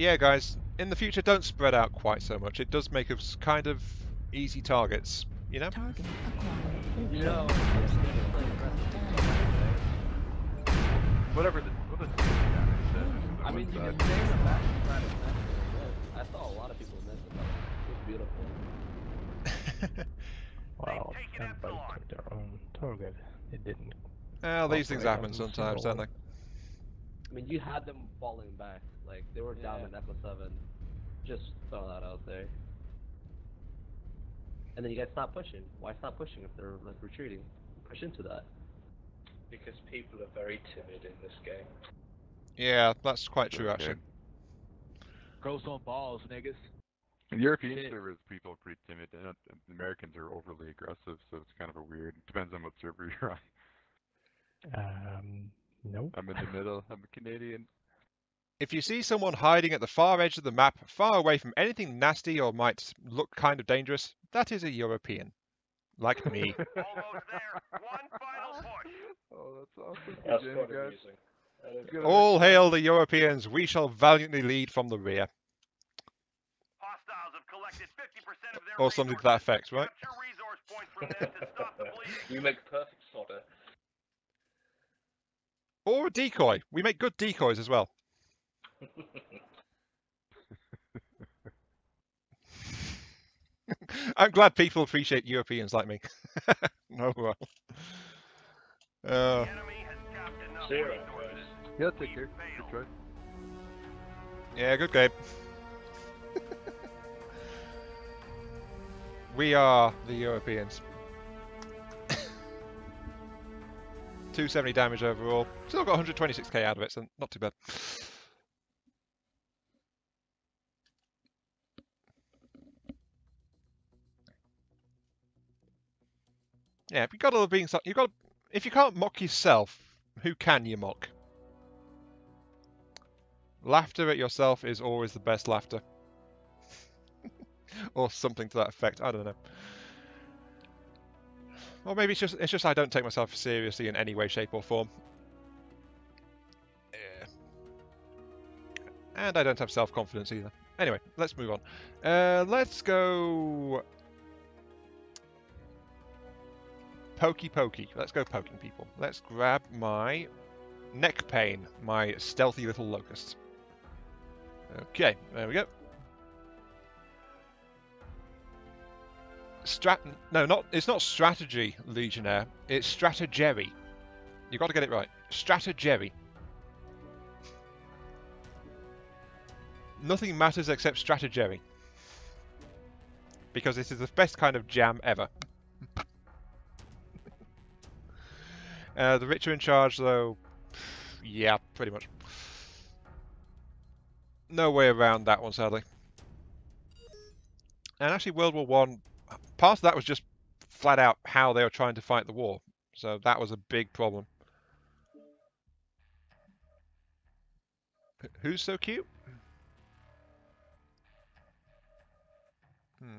Yeah, guys, in the future, don't spread out quite so much. It does make us kind of easy targets, you know? Target acquired. You know, Whatever the damage says. I mean, you can say the back and try to miss it. I saw a lot of people miss it, but it was beautiful. Wow, They've taken everybody Epsilon. took their own target. It didn't. Well, these things operate happen on sometimes, several- don't they? I mean, you had them falling back. Like, they were down in Echo 7. Just throw that out there. And then you guys stop pushing. Why stop pushing if they're, like, retreating? Push into that. Because people are very timid in this game. Yeah, that's quite true, Okay. actually. Grow some balls, niggas. In European Shit. servers, people are pretty timid, and the Americans are overly aggressive, so it's kind of a weird. Depends on what server you're on. Nope. I'm in the middle. I'm a Canadian. If you see someone hiding at the far edge of the map, far away from anything nasty or might look kind of dangerous, that is a European. Like me. Almost there. One final push. Oh, that's awesome. That's Jenny, quite guys. amusing. All hail the Europeans, we shall valiantly lead from the rear. Hostiles have collected 50% of their Or something to that effect, right? Capture resource points from them to stop the bleeding. You make perfect fodder. Or a decoy. We make good decoys as well. I'm glad people appreciate Europeans like me. Oh well. The enemy has tapped enough Zero, resources. Yeah, take care. Failed. Good try. Yeah, good game. We are the Europeans. 270 damage overall. Still got 126k out of it, so not too bad. Yeah, if you got to being, you got. If you can't mock yourself, who can you mock? Laughter at yourself is always the best laughter. Or something to that effect. I don't know. Or maybe it's just I don't take myself seriously in any way, shape, or form. Yeah. And I don't have self-confidence either. Anyway, let's move on. Let's go pokey pokey. Let's go poking people. Let's grab my neck pain, my stealthy little locust. Okay, there we go. It's not strategy, Legionnaire. It's strategery. You got to get it right. Strategery. Nothing matters except strategery. because this is the best kind of jam ever. The rich are in charge, though. Yeah, pretty much. No way around that one, sadly. And actually, World War One, part of that was just flat out how they were trying to fight the war. So that was a big problem. Who's so cute?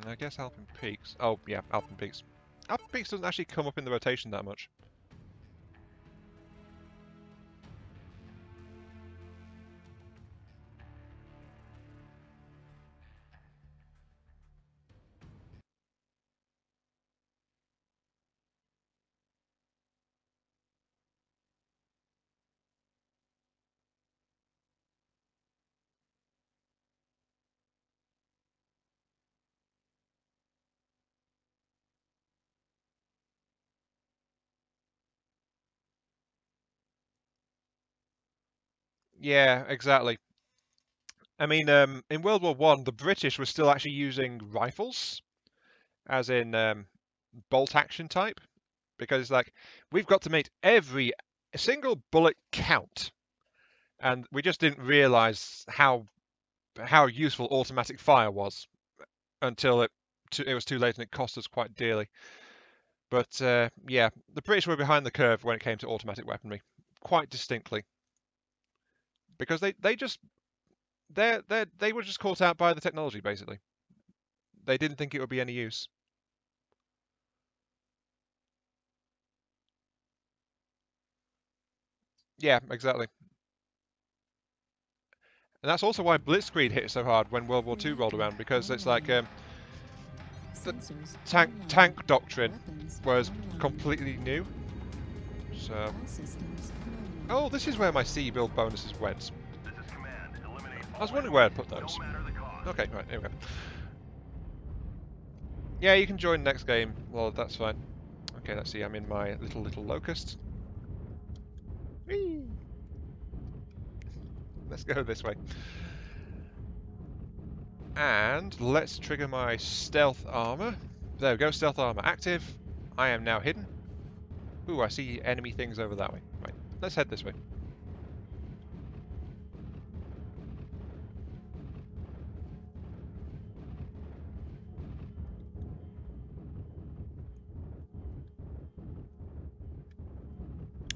I guess Alpine Peaks. Oh, yeah, Alpine Peaks. Alpine Peaks doesn't actually come up in the rotation that much. Yeah, exactly. I mean, in World War One, the British were still actually using rifles, as in bolt action type, because it's like, we've got to make every single bullet count, and we just didn't realise how useful automatic fire was until it was too late and it cost us quite dearly. But yeah, the British were behind the curve when it came to automatic weaponry, quite distinctly, because they were just caught out by the technology, basically. They didn't think it would be any use. Yeah, exactly. And that's also why Blitzkrieg hit so hard when World War II rolled around, because it's like the tank doctrine was completely new. So, oh, this is where my C build bonuses went. I was wondering where I'd put those. Okay, right, here we go. Yeah, you can join next game. Well, that's fine. Okay, let's see. I'm in my little locust. Whee! Let's go this way. And let's trigger my stealth armor. There we go, stealth armor active. I am now hidden. Ooh, I see enemy things over that way. Right, let's head this way.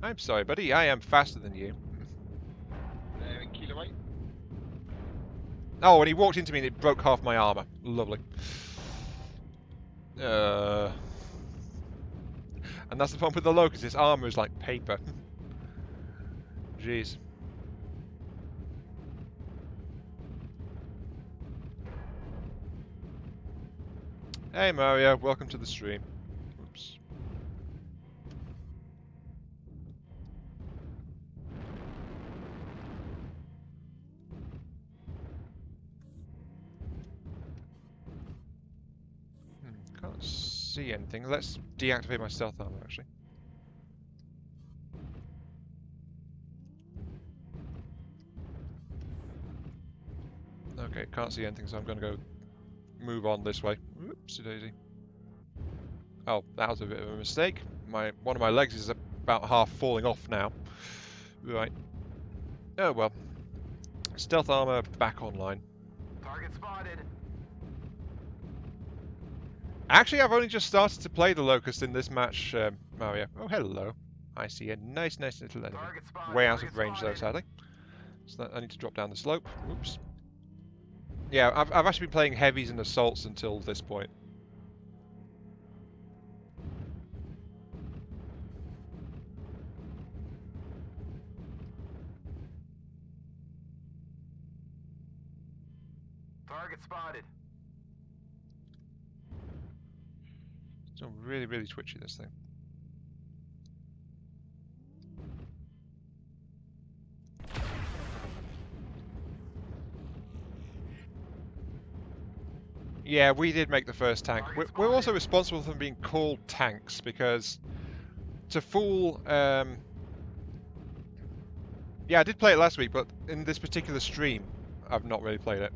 I'm sorry, buddy. I am faster than you. Kilo right. Oh, and he walked into me and it broke half my armor. Lovely. And that's the problem with the locust. This armor is like paper. Jeez. Hey Mario, welcome to the stream. Oops. Can't see anything. Let's deactivate my stealth armor, actually. Okay, can't see anything, so I'm going to go move on this way. Oopsie daisy. Oh, that was a bit of a mistake. One of my legs is about half falling off now. Right. Oh well. Stealth armor back online. Target spotted. Actually, I've only just started to play the Locust in this match, Mario. Oh, hello. I see a nice little enemy. Way out of range, though, sadly. So I need to drop down the slope. Oops. Yeah, I've actually been playing heavies and assaults until this point. Target spotted. Still really twitchy, this thing. Yeah, we did make the first tank. We're also responsible for them being called tanks, because to fool... Yeah, I did play it last week, but in this particular stream, I've not really played it.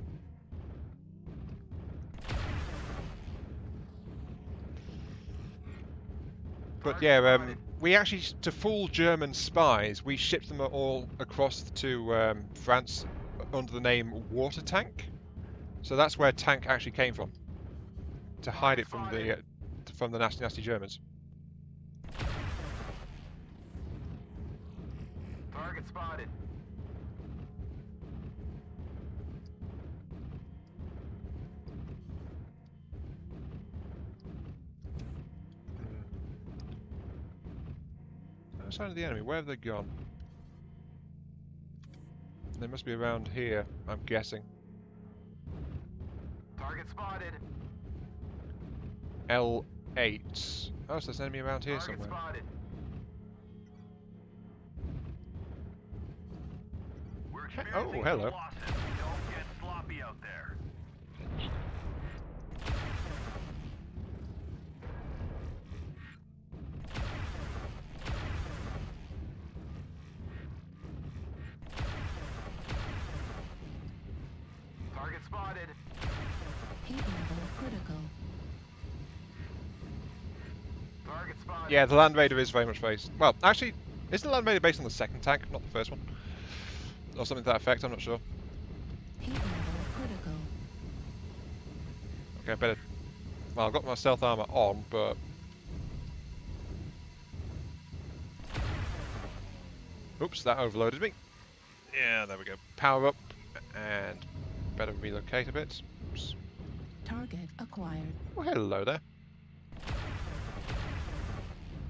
But yeah, we actually, to fool German spies, we shipped them all across to France under the name Water Tank. So that's where tank actually came from, to hide it from the nasty, nasty Germans. Target spotted. Other side of the enemy, where have they gone? They must be around here, I'm guessing. Target spotted. L8. Oh, so there's an enemy around here Target somewhere. spotted. We're experiencing Oh, hello. some losses. Don't get sloppy out there. Target spotted. Heat level critical. Target spotted. Yeah, the Land Raider is very much based. Well, actually, isn't the Land Raider based on the second tank, not the first one? Or something to that effect, I'm not sure. Heat level critical. Okay, better. Well, I've got my stealth armor on, but. Oops, that overloaded me. Yeah, there we go. Power up, and better relocate a bit. Oops. Target acquired. Oh, hello there.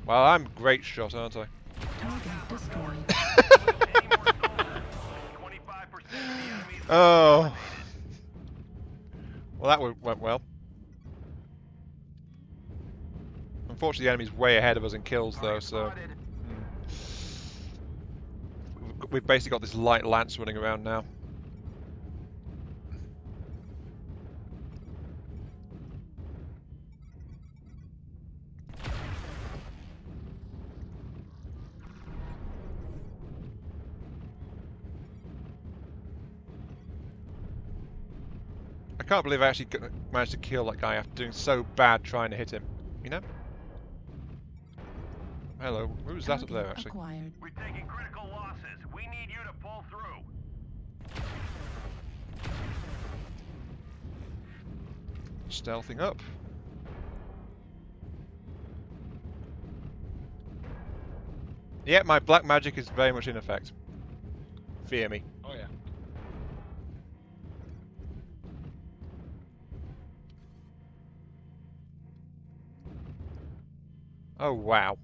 Well, I'm a great shot, aren't I? Target destroyed. 25% of the enemies Oh. Well, that went well. Unfortunately, the enemy's way ahead of us in kills, though, so. We've basically got this light lance running around now. I can't believe I actually managed to kill that guy after doing so bad trying to hit him. You know? Hello. Who's that up there, actually? Acquired. We're taking critical losses. We need you to pull through. Stealthing up. Yeah, my black magic is very much in effect. Fear me. Oh yeah. Oh, wow.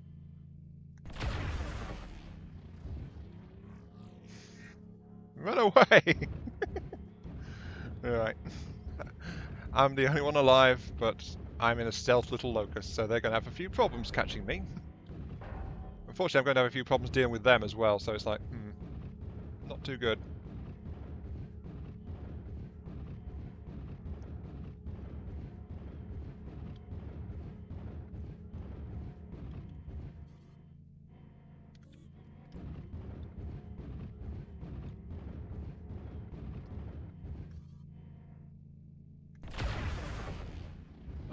Run away! Alright. I'm the only one alive, but I'm in a stealth little locust, so they're going to have a few problems catching me. Unfortunately, I'm going to have a few problems dealing with them as well, so it's like, not too good.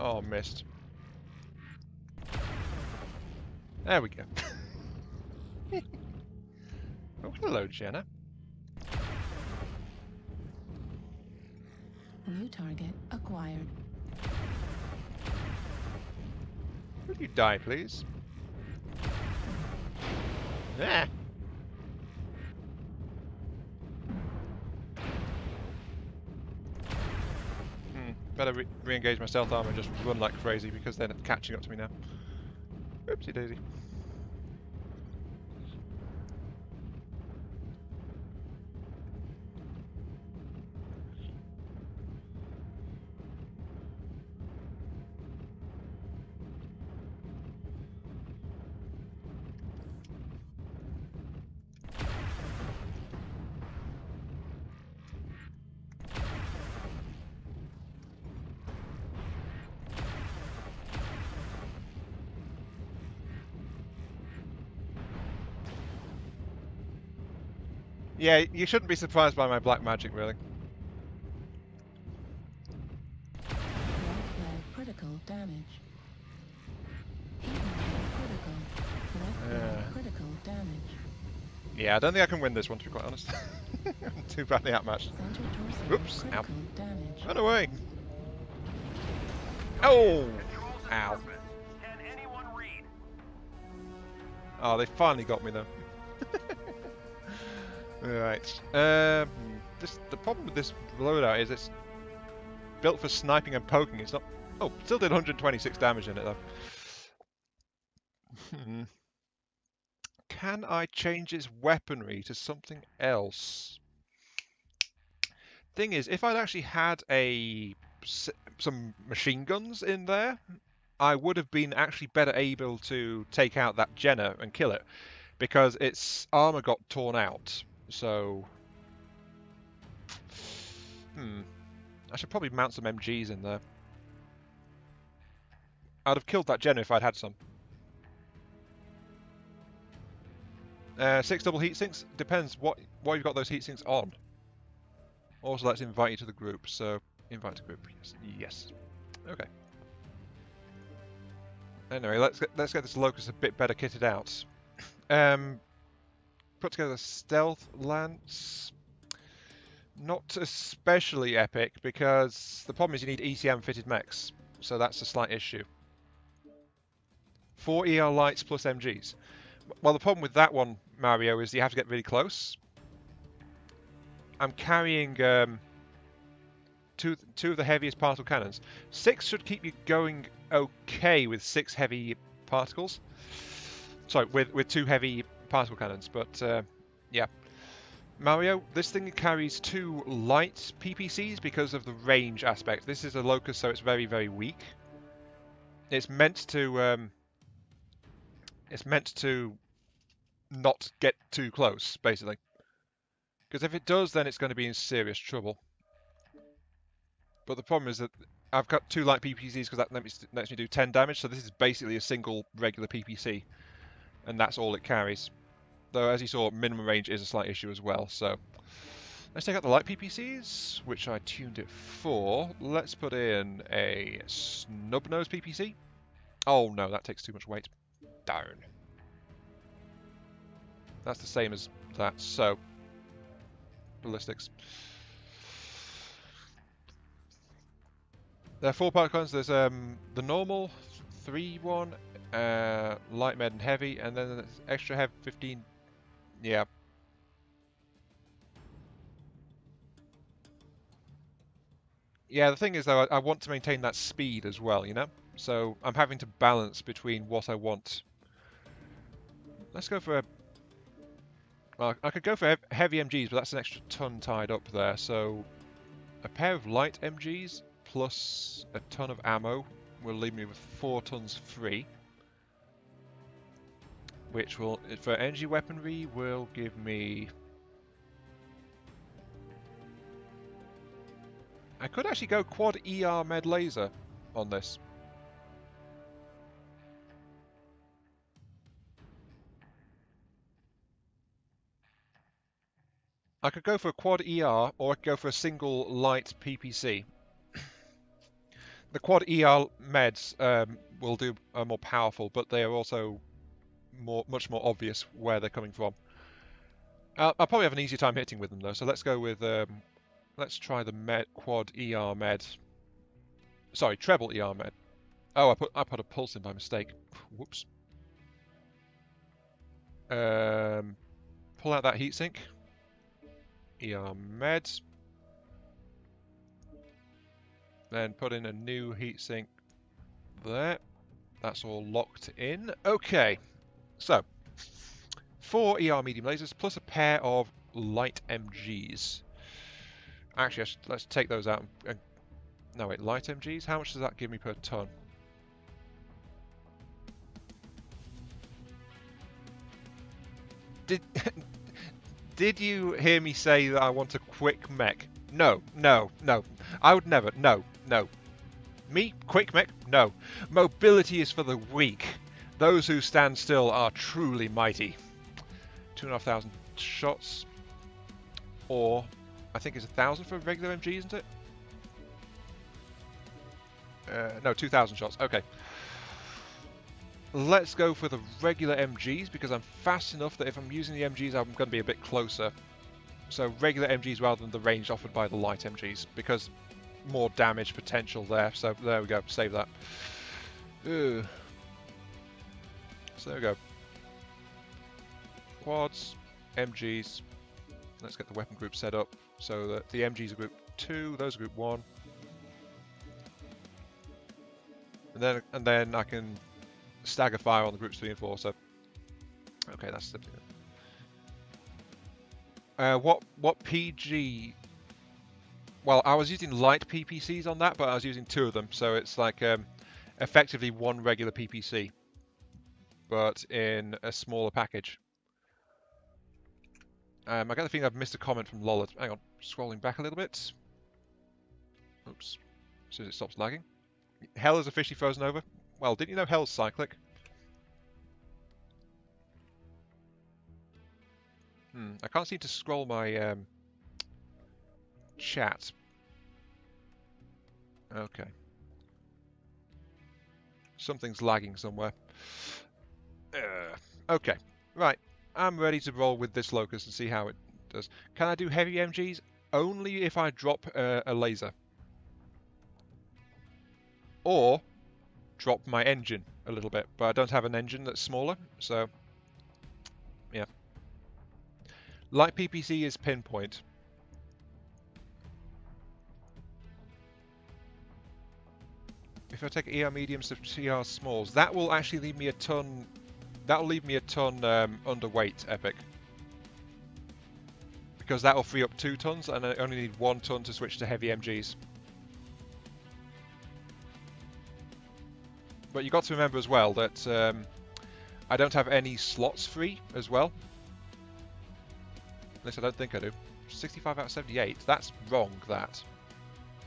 Oh, missed. There we go. Oh, hello, Jenna. New target acquired. Would you die, please? Ah. Better re-engage my stealth armor and just run like crazy because they're catching up to me now. Oopsie daisy. Yeah, you shouldn't be surprised by my black magic, really. Critical damage. Heat level critical. Yeah, I don't think I can win this one, to be quite honest. I'm too badly outmatched. Center torso. Oops. Ow. Critical damage. Run away. Oh! Controls in Ow. service. Can anyone read? Oh, they finally got me though. Right. The problem with this loadout is it's built for sniping and poking. It's not. Oh, still did 126 damage in it though. Can I change its weaponry to something else? Thing is, if I'd actually had some machine guns in there, I would have been actually better able to take out that Jenna and kill it, because its armor got torn out. So, I should probably mount some MGs in there. I'd have killed that Jenna if I'd had some. 6 double heat sinks. Depends what you've got those heat sinks on. Also, let's invite you to the group. So, invite to group. Yes. Yes. Okay. Anyway, let's get this Locust a bit better kitted out. Put together a stealth lance. Not especially epic, because the problem is you need ECM fitted mechs, so that's a slight issue. 4 ER lights plus MGs. Well, the problem with that one, Mario, is you have to get really close. I'm carrying two of the heaviest particle cannons. 6 should keep you going okay with 6 heavy particles. Sorry, with 2 heavy particle cannons, but yeah. Mario, this thing carries 2 light PPCs because of the range aspect. This is a Locust, so it's very, very weak. It's meant to not get too close, basically. Because if it does, then it's going to be in serious trouble. But the problem is that I've got 2 light PPCs because that lets me do 10 damage, so this is basically a single regular PPC. And that's all it carries. Though, as you saw, minimum range is a slight issue as well, so... Let's take out the light PPCs, which I tuned it for. Let's put in a snub-nose PPC. Oh no, that takes too much weight. Darn. That's the same as that, so... Ballistics. There are 4 particles. There's the normal, 3-1, light, med, and heavy, and then there's extra heavy 15. Yeah. Yeah, the thing is though, I want to maintain that speed as well, you know? So I'm having to balance between what I want. Let's go for a... Well, I could go for heavy MGs, but that's an extra ton tied up there, so... A pair of light MGs plus a ton of ammo will leave me with 4 tons free. Which will, for energy weaponry, will give me... I could actually go quad ER med laser on this. I could go for a quad ER, or I could go for a single light PPC. The quad ER meds are more powerful, but they are also much more obvious where they're coming from. I'll probably have an easier time hitting with them though, so let's go with... let's try the quad ER med. Sorry, treble ER med. Oh, I put a pulse in by mistake. Whoops. Pull out that heatsink. ER med. Then put in a new heatsink there. That's all locked in. Okay. So, 4 ER medium lasers plus a pair of light MGs. Actually, let's take those out. No, wait, light MGs? How much does that give me per ton? Did you hear me say that I want a quick mech? No, no, no. I would never. No, no. Me? Quick mech? No. Mobility is for the weak. Those who stand still are truly mighty. 2,500 shots. Or, I think it's 1,000 for a regular MG, isn't it? No, 2,000 shots. Okay. let's go for the regular MGs because I'm fast enough that if I'm using the MGs, I'm going to be a bit closer. So regular MGs rather than the range offered by the light MGs because more damage potential there. So there we go, save that. Ugh. So there we go. Quads, MGs. Let's get the weapon group set up so that the MGs are group 2, those are group 1. And then I can stagger fire on the groups 3 and 4. So okay, that's simply good. What PG? Well, I was using light PPCs on that, but I was using 2 of them, so it's like effectively 1 regular PPC, but in a smaller package. I got the feeling I've missed a comment from Lola. Hang on, scrolling back a little bit. Oops, as soon as it stops lagging. Hell is officially frozen over. Well, didn't you know Hell's cyclic? I can't seem to scroll my chat. Okay. Something's lagging somewhere. Okay, right. I'm ready to roll with this Locust and see how it does. Can I do heavy MGs? Only if I drop a laser. Or drop my engine a little bit, but I don't have an engine that's smaller, so yeah. Light PPC is pinpoint. If I take ER mediums to TR smalls, that will actually leave me a ton. That'll leave me a ton underweight, Epic. Because that will free up 2 tons, and I only need 1 ton to switch to heavy MGs. But you've got to remember as well that I don't have any slots free as well. At least I don't think I do. 65 out of 78. That's wrong, that.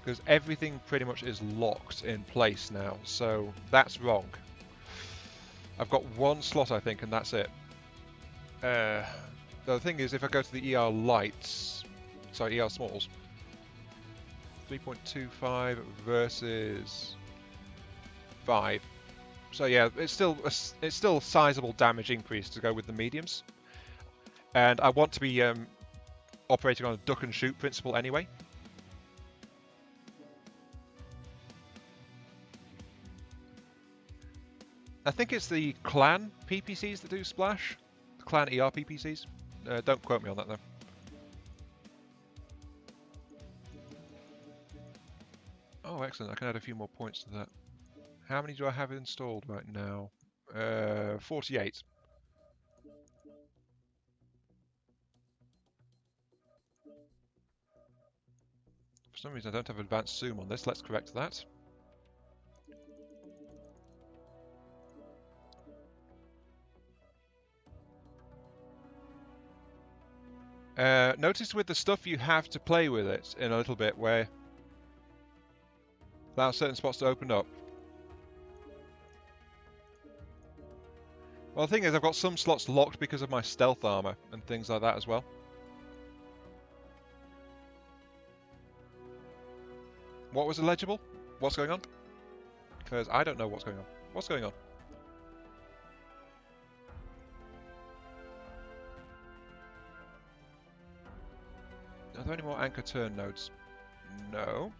Because everything pretty much is locked in place now, so that's wrong. I've got 1 slot, I think, and that's it. The thing is, if I go to the ER lights, sorry, ER smalls, 3.25 versus 5. So yeah, it's still a sizable damage increase to go with the mediums, and I want to be operating on a duck and shoot principle anyway. I think it's the clan PPCs that do splash, the clan ER PPCs. Don't quote me on that though. Oh, excellent! I can add a few more points to that. How many do I have installed right now? 48. For some reason I don't have advanced zoom on this. Let's correct that. Notice with the stuff you have to play with it in a little bit where allow certain spots to open up. Well, the thing is, I've got some slots locked because of my stealth armor and things like that as well. What was illegible? What's going on? Because I don't know what's going on. What's going on? Are there any more anchor turn nodes? No.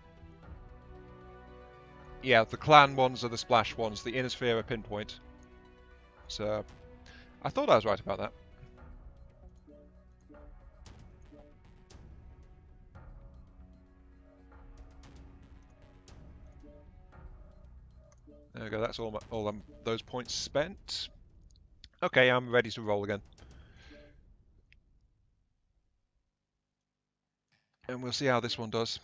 Yeah, the clan ones are the splash ones. The inner sphere are pinpoint. So, I thought I was right about that. There we go, that's all those points spent. Okay, I'm ready to roll again. And we'll see how this one does.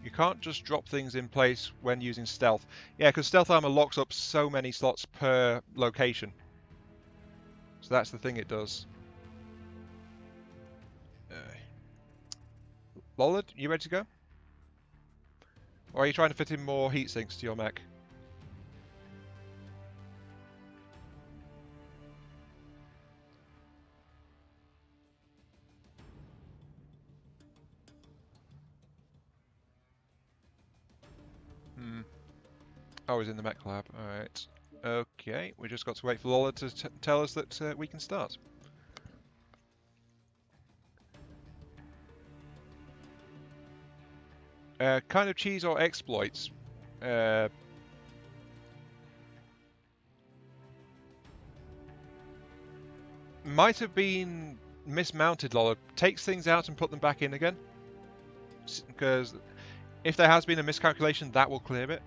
You can't just drop things in place when using stealth. Yeah, because stealth armor locks up so many slots per location. So that's the thing it does. Lollard, you ready to go? Or are you trying to fit in more heat sinks to your mech? Oh, he's in the mech lab. Alright. Okay, we just got to wait for Lola to tell us that we can start. Kind of cheese or exploits? Might have been mismounted, Lola. Takes things out and put them back in again. Because if there has been a miscalculation, that will clear it.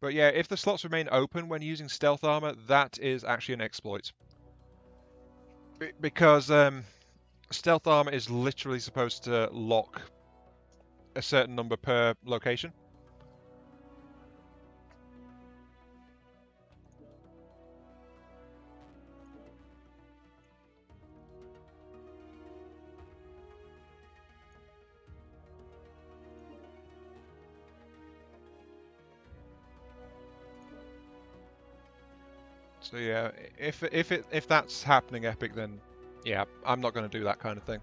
But yeah, if the slots remain open when using stealth armor, that is actually an exploit. Because stealth armor is literally supposed to lock a certain number per location. So yeah, if that's happening epic, then yeah, I'm not going to do that kind of thing.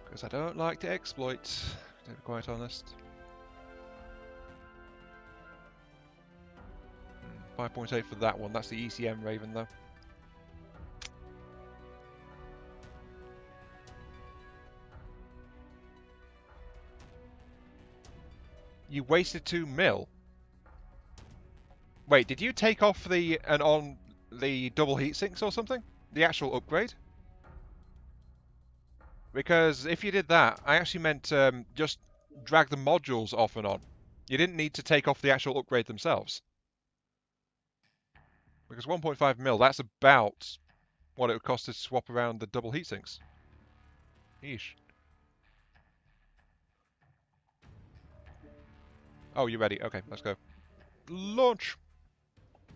Because I don't like to exploit, to be quite honest. 5.8 for that one, that's the ECM Raven though. You wasted 2 mil. Wait, did you take off the double heat sinks or something? The actual upgrade? Because if you did that, I actually meant just drag the modules off and on. You didn't need to take off the actual upgrade themselves. Because 1.5 mil, that's about what it would cost to swap around the double heat sinks. Yeesh. Oh, you're ready. Okay, let's go. Launch!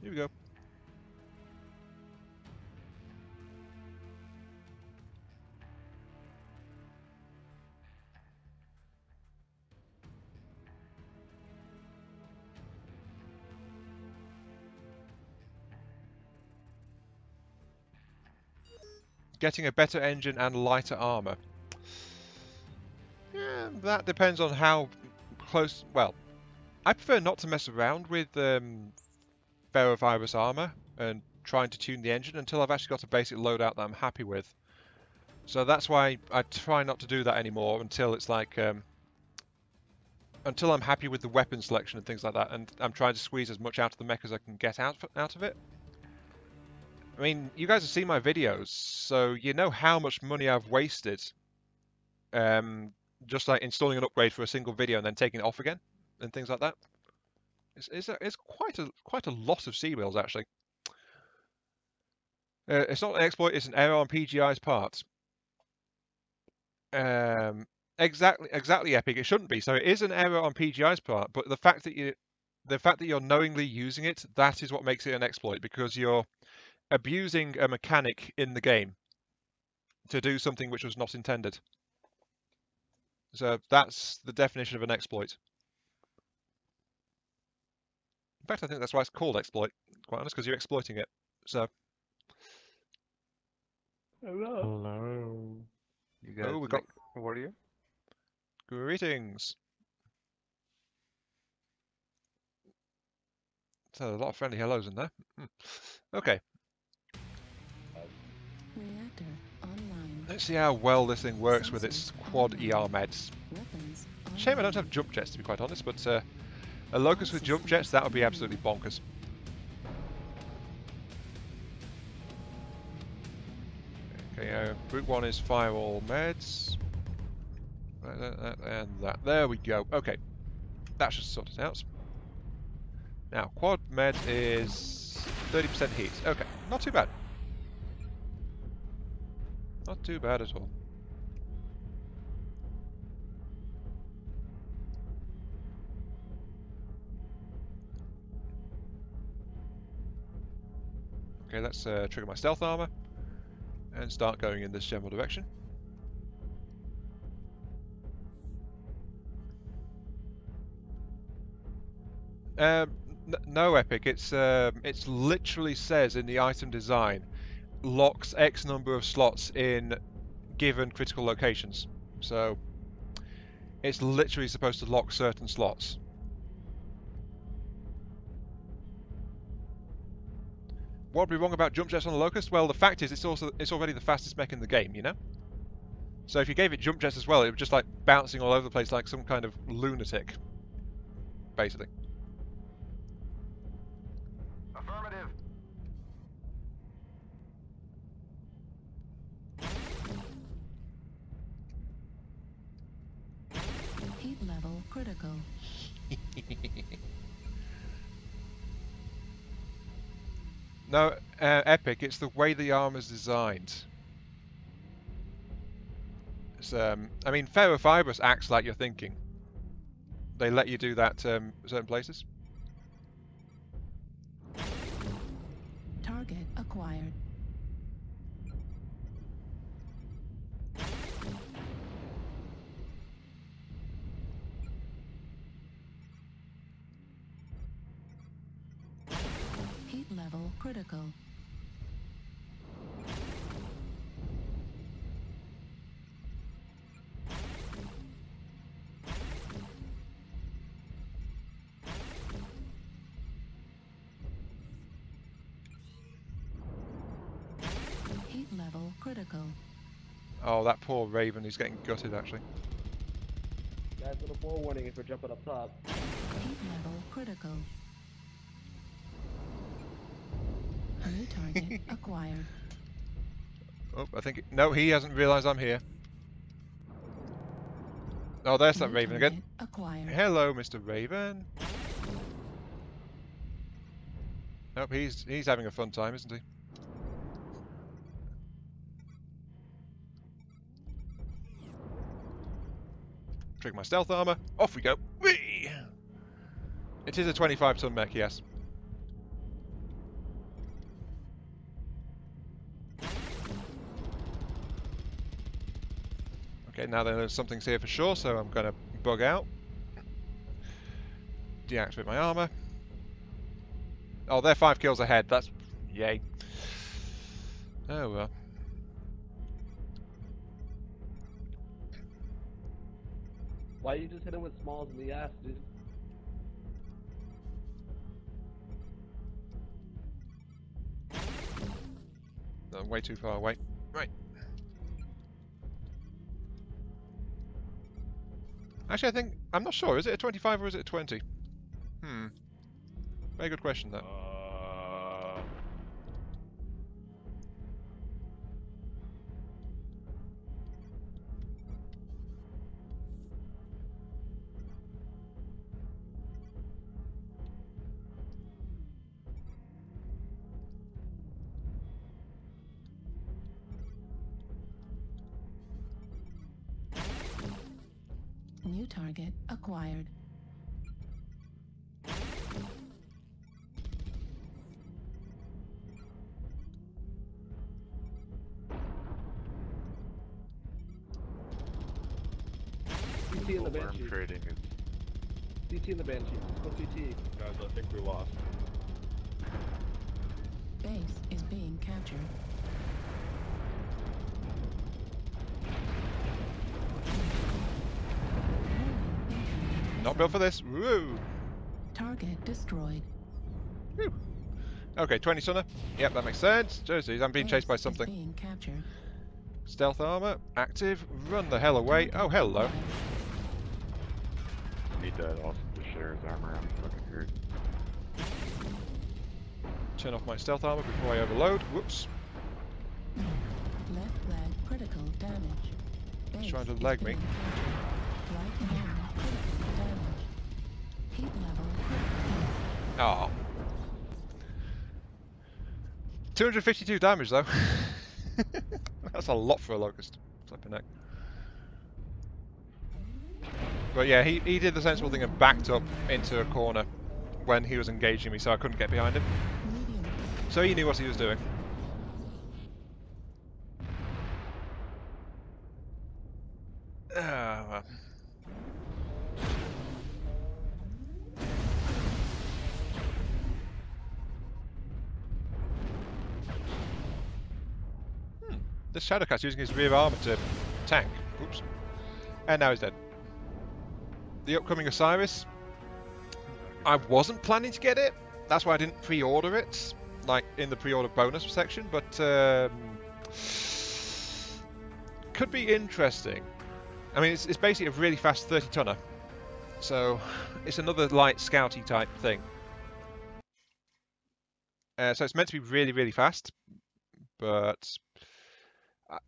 Here we go. Getting a better engine and lighter armor. Yeah, that depends on how close... Well, I prefer not to mess around with ferrovirus armor and trying to tune the engine until I've actually got a basic loadout that I'm happy with. So that's why I try not to do that anymore until it's like... until I'm happy with the weapon selection and things like that, and I'm trying to squeeze as much out of the mech as I can get out of it. I mean, you guys have seen my videos, so you know how much money I've wasted just like installing an upgrade for a single video and then taking it off again, and things like that. It's quite a lot of C-wheels, actually. It's not an exploit, it's an error on PGI's part. Exactly epic, it shouldn't be. So it is an error on PGI's part, but the fact that you're knowingly using it, that is what makes it an exploit, because you're abusing a mechanic in the game to do something which was not intended. So that's the definition of an exploit. In fact, I think that's why it's called exploit, quite honest, because you're exploiting it. So. Hello. Hello. You guys We got Mechwarrior? Greetings. So a lot of friendly hellos in there. Okay. Reactor online. Let's see how well this thing works with its quad ER meds. Weapons Shame I don't have jump jets, to be quite honest, but a Locust with jump jets, that would be absolutely bonkers. Okay, Route 1 is fire all meds. And that. There we go. Okay. That should sort it out. Now, quad med is 30% heat. Okay, not too bad. Not too bad at all. Okay, let's trigger my stealth armor and start going in this general direction. No, Epic. It's literally says in the item design, locks X number of slots in given critical locations. So it's literally supposed to lock certain slots. What would be wrong about jump jets on the Locust? Well, the fact is, it's already the fastest mech in the game, you know. So if you gave it jump jets as well, it would just like bouncing all over the place like some kind of lunatic, basically. Affirmative. Heat level critical. No, Epic. It's the way the armor's designed. It's, I mean, ferrofibrous acts like you're thinking. They let you do that certain places. Target acquired. Heat level critical. Heat level critical. Oh, that poor Raven. He's getting gutted, actually. Guys, little forewarning if we're jumping up top. Heat level critical. New target acquired. Oh, I think... No, he hasn't realised I'm here. Oh, there's that New Raven target again. acquired. Hello, Mr. Raven. Nope, he's having a fun time, isn't he? Trigger my stealth armor. Off we go. Whee! It is a 25-ton mech, yes. Okay, now there's something's here for sure, so I'm going to bug out. Deactivate my armor. Oh, they're 5 kills ahead. That's... yay. Oh, well. Why you just hit him with smalls in the ass, dude? I'm way too far away. Right. Actually, I think... I'm not sure. Is it a 25 or is it a 20? Very good question, that. New target acquired. CT in the Worm Banshee. trading is CT in the Banshee. Let's go CT. Guys, I think we lost. Base is being captured. Not built for this. Woo! Target destroyed. Woo. Okay, 20 tonner. Yep, that makes sense. Jeez, I'm being chased by Base is something. being captured. Stealth armor, active. Run the hell away. Oh, hello. need that also to share his armor. I'm fucking hurt. Turn off my stealth armor before I overload. Whoops. Left leg critical damage. He's Base trying to is leg me. being captured. Right arm critical damage. Heat level critical. Oh. 252 damage though. That's a lot for a locust. Flipping heck. But yeah, he did the sensible thing and backed up into a corner when he was engaging me, so I couldn't get behind him. Medium. So he knew what he was doing. This Shadowcat's using his rear armor to tank. Oops. And now he's dead. The upcoming Osiris. I wasn't planning to get it. That's why I didn't pre-order it, like in the pre-order bonus section, but could be interesting. I mean, it's basically a really fast 30-tonner, so it's another light scouty type thing. So it's meant to be really, really fast, but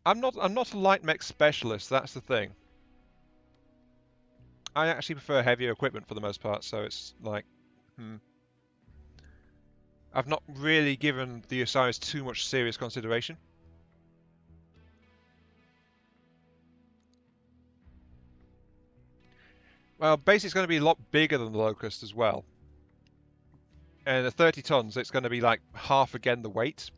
I'm not a light mech specialist. That's the thing. I actually prefer heavier equipment for the most part, so it's like, I've not really given the Osiris too much serious consideration. Well, basically it's going to be a lot bigger than the Locust as well. And at 30 tons, it's going to be like half again the weight.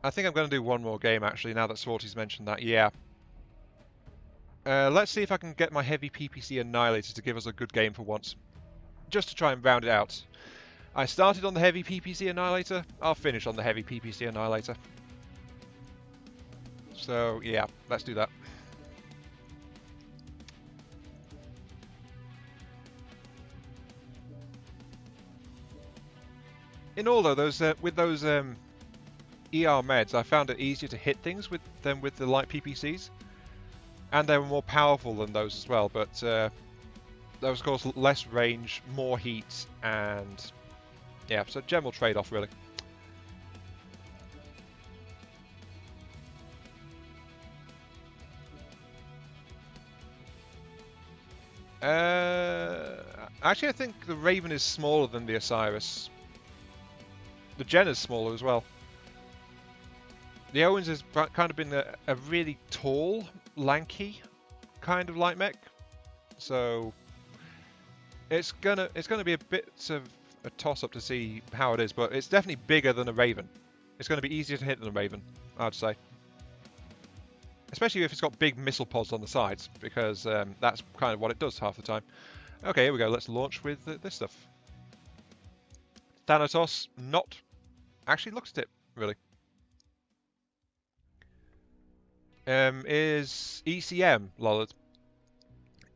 I think I'm going to do one more game actually, now that Swarty's mentioned that, yeah. Let's see if I can get my heavy PPC Annihilator to give us a good game for once. Just to try and round it out. I started on the heavy PPC Annihilator, I'll finish on the heavy PPC Annihilator. So yeah, let's do that. In all though, with those ER meds, I found it easier to hit things than with the light PPCs. And they were more powerful than those as well, but there was of course less range, more heat, and yeah, so general trade-off really. Actually I think the Raven is smaller than the Osiris. The Jen is smaller as well. The Owens has kind of been a really tall, lanky kind of light mech, so it's gonna be a bit of a toss-up to see how it is, but it's definitely bigger than a Raven. It's going to be easier to hit than a Raven, I'd say. Especially if it's got big missile pods on the sides, because that's kind of what it does half the time. Okay, here we go. Let's launch with this stuff. Thanatos not actually looked at it really. Is ECM, Lollard.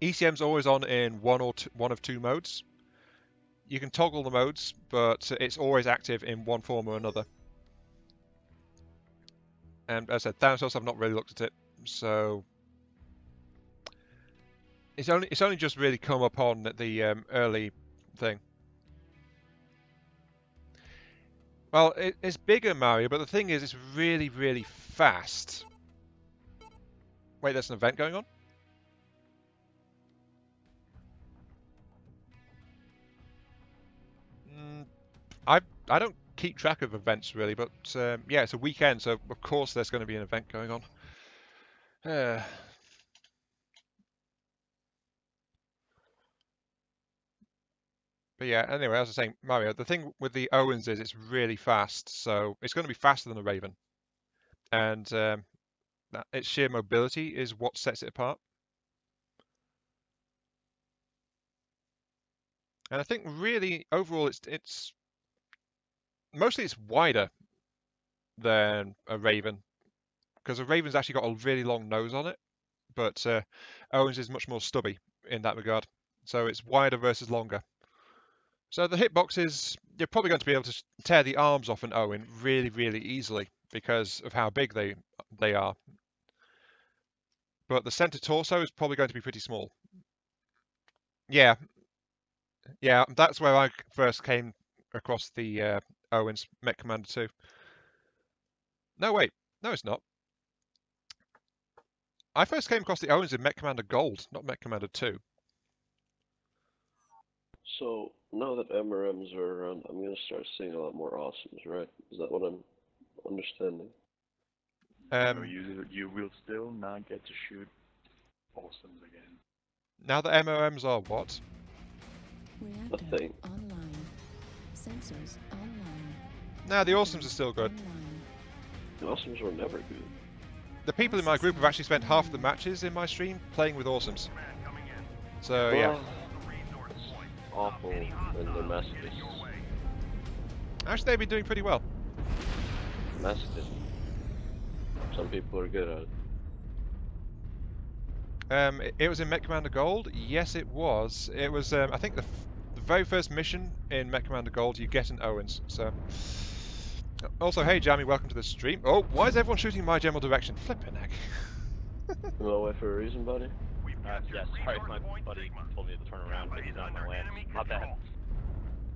ECM's always on in one of two modes. You can toggle the modes, but it's always active in one form or another. And as I said, Thanatos, I've not really looked at it, so it's only just really come upon the early thing. Well, it's bigger, Mario, but the thing is, it's really, really fast. Wait, there's an event going on? I don't keep track of events really, but yeah, it's a weekend, so of course there's going to be an event going on. But yeah, anyway, as I was saying, Mario, the thing with the Owens is it's really fast, so it's going to be faster than the Raven. And its sheer mobility is what sets it apart. And I think really, overall, it's mostly it's wider than a Raven, because a Raven's actually got a really long nose on it, but Owens is much more stubby in that regard. So it's wider versus longer. So the hitboxes, you're probably going to be able to tear the arms off an Owen really, really easily because of how big they are. But the center torso is probably going to be pretty small. Yeah, that's where I first came across the Owens Mech Commander 2. No, wait, no, it's not. I first came across the Owens in Mech Commander Gold, not Mech Commander 2. So now that MRMs are around, I'm going to start seeing a lot more awesomes, right? Is that what I'm understanding? No, you will still not get to shoot awesomes again. Now that MRMs are what? Reactor online. Sensors online. Nah, the awesomes are still good. The awesomes were never good. the people in my group have actually spent half the matches in my stream playing with awesomes. So yeah. Well, it's awful in the messages. Actually, they've been doing pretty well. Messages. Some people are good at it. It was in Mech Commander Gold. Yes, it was. It was. I think the very first mission in Mech Commander Gold, you get an Owens. So. Also, hey Jamie, welcome to the stream. Oh, why is everyone shooting my general direction? Flippin' heck. You away for a reason, buddy? Yeah, sorry, my buddy told me to turn around, but he's on my land. Not bad.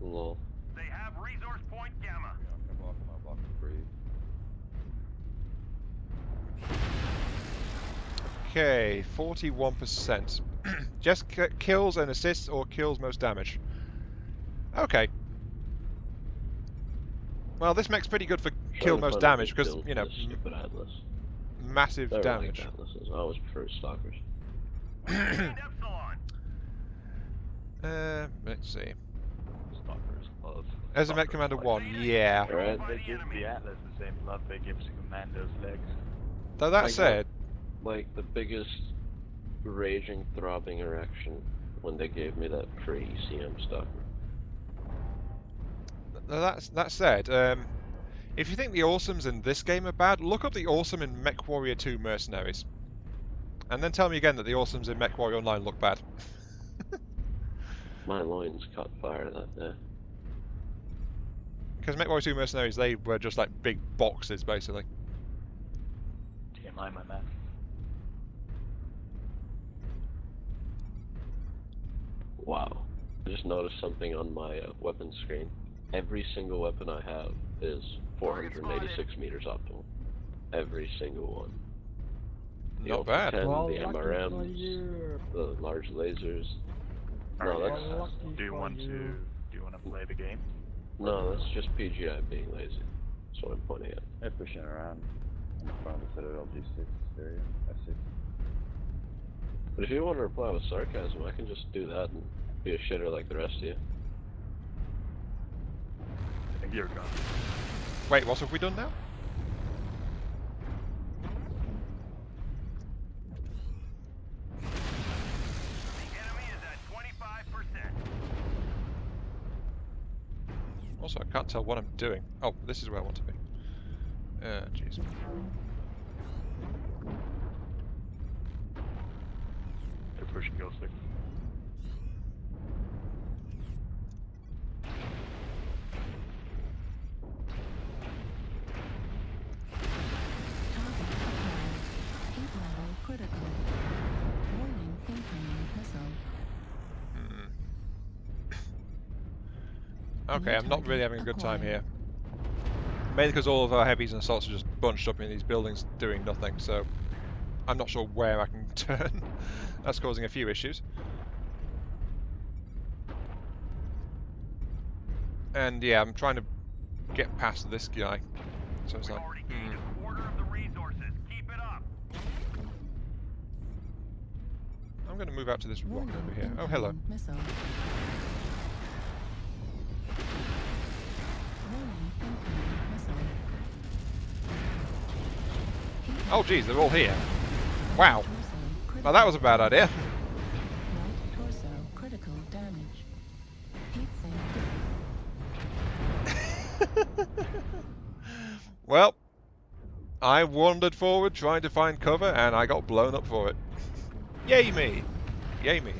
Lol. They have resource point Gamma. Okay, 41%. Just kills and assists or kills most damage. Okay. Well, this mech's pretty good for kill most damage because, you know, massive damage. I always prefer stalkers. Let's see. Stalkers love. As a Mech Commander 1, yeah. Right. They give the Atlas the same love they give to Commando's legs. Though that said... Like, the biggest raging, throbbing erection when they gave me that free ECM stalker. That said, if you think the awesomes in this game are bad, look up the awesome in Mechwarrior 2 Mercenaries. And then tell me again that the awesomes in Mechwarrior Online look bad. My loins caught fire that day. Because Mechwarrior 2 Mercenaries, they were just like big boxes, basically. TMI, my man. Wow. I just noticed something on my weapon screen. Every single weapon I have is 486 meters optimal. Every single one. The Not bad. 10, the MRMs, the large lasers. No, that's... Do you want to play the game? No, that's just PGI being lazy. That's what I'm pointing at. They're pushing around in front of the Citadel G6 area, F6. But if you want to reply with sarcasm, I can just do that and be a shitter like the rest of you. I think you're gone. Wait, what have we done now? Also, I can't tell what I'm doing. Oh, this is where I want to be. Jeez. They're pushing Ghost 6. Okay, I'm not really having a good time here. Mainly because all of our heavies and assaults are just bunched up in these buildings doing nothing, so I'm not sure where I can turn. That's causing a few issues. And yeah, I'm trying to get past this guy. So it's like, I'm going to move out to this rock over here. Oh, hello. Oh geez, they're all here. Wow. Now that was a bad idea. Well, I wandered forward trying to find cover and I got blown up for it. Yay me! Yay me.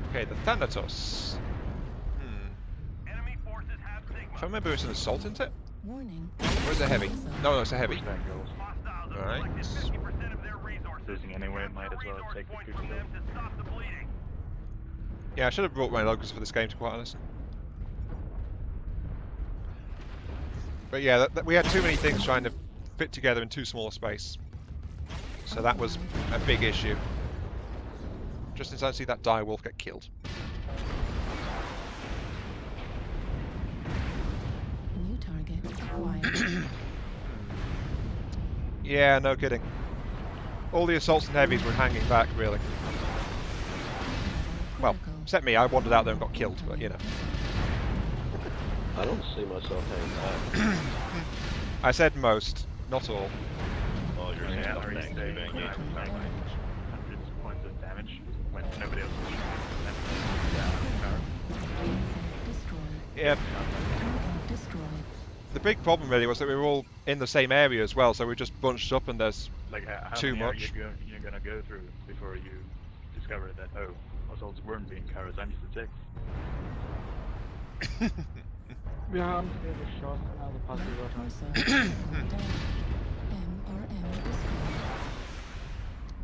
Okay, the Thanatos. If I remember, it's an assault, isn't it? Or is it heavy? No, it's a heavy. Alright. Losing anyway, might as well take the good kill. Yeah, I should have brought my logos for this game, to be quite honest. But yeah, we had too many things trying to fit together in too small a space. So that was a big issue. Just in time to see that dire wolf get killed. New target acquired. Yeah, no kidding. All the assaults and heavies were hanging back, really. Well, except me, I wandered out there and got killed, but you know. I don't see myself hanging back. I said most, not all. Oh, you're Yeah, saying are you something. saving hundreds of points of damage when nobody else is Yeah. The big problem really was that we were all in the same area as well, so we just bunched up and there's like how too many much. are you gonna go through before you discover that, oh, assaults weren't being carried, I'm used to 6. Wir haben es geschossen, also passiert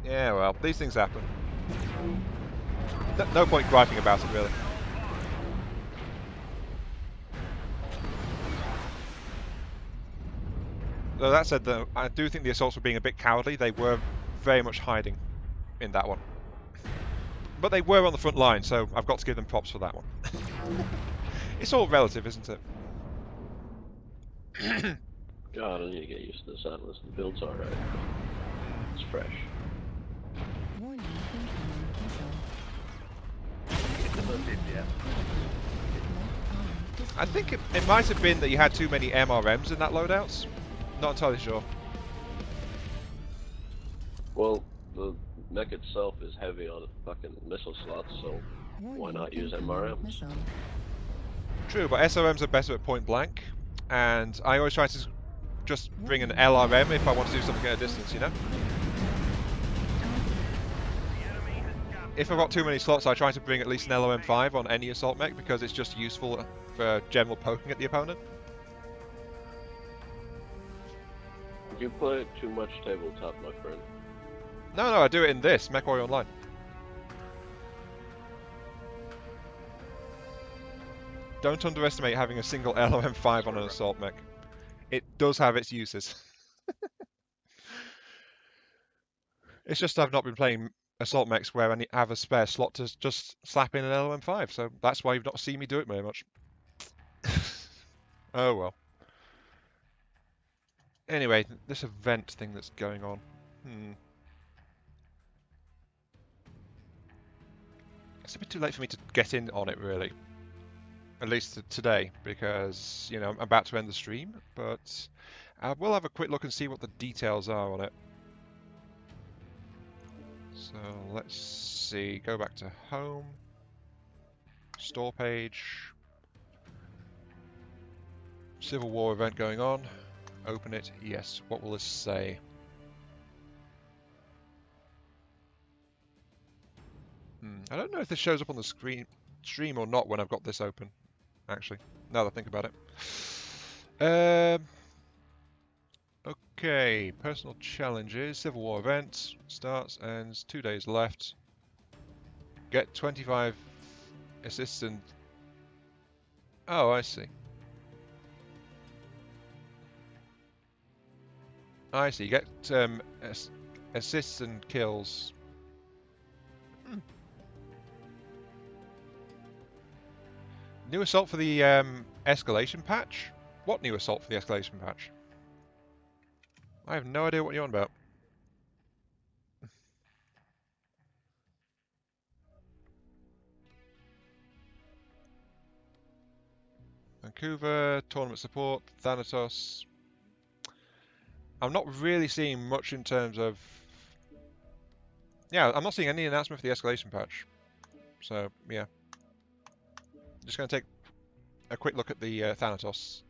Yeah, well, these things happen. No point griping about it, really. Though that said, though, I do think the assaults were being a bit cowardly. They were very much hiding in that one. But they were on the front line, so I've got to give them props for that one. It's all relative, isn't it? God, I need to get used to this Atlas. The build's alright. It's fresh. I think it might have been that you had too many MRMs in that loadouts. Not entirely sure. Well, the mech itself is heavy on fucking missile slots, so why not use MRMs? True, but SRMs are better at point blank, and I always try to just bring an LRM if I want to do something at a distance, you know? If I've got too many slots, I try to bring at least an LRM5 on any assault mech because it's just useful for general poking at the opponent. You play too much tabletop, my friend. No, I do it in this, Mechwarrior Online. Don't underestimate having a single LRM5 on an assault mech. It does have its uses. It's just I've not been playing assault mechs where I have a spare slot to just slap in an LRM5, so that's why you've not seen me do it very much. Oh well. Anyway, this event thing that's going on. It's a bit too late for me to get in on it, really. At least today, because, you know, I'm about to end the stream, but I will have a quick look and see what the details are on it. So, let's see. Go back to home. Store page. Civil War event going on. Open it. Yes. What will this say? I don't know if this shows up on the stream or not when I've got this open, actually, now that I think about it. Okay, personal challenges, Civil War event, starts, ends, 2 days left. Get 25 assists and... Oh, I see. I see, get assists and kills. New assault for the escalation patch? What new assault for the escalation patch? I have no idea what you're on about. Vancouver, tournament support, Thanatos. I'm not really seeing much in terms of... Yeah, I'm not seeing any announcement for the escalation patch. So, yeah. Just going to take a quick look at the Thanatos,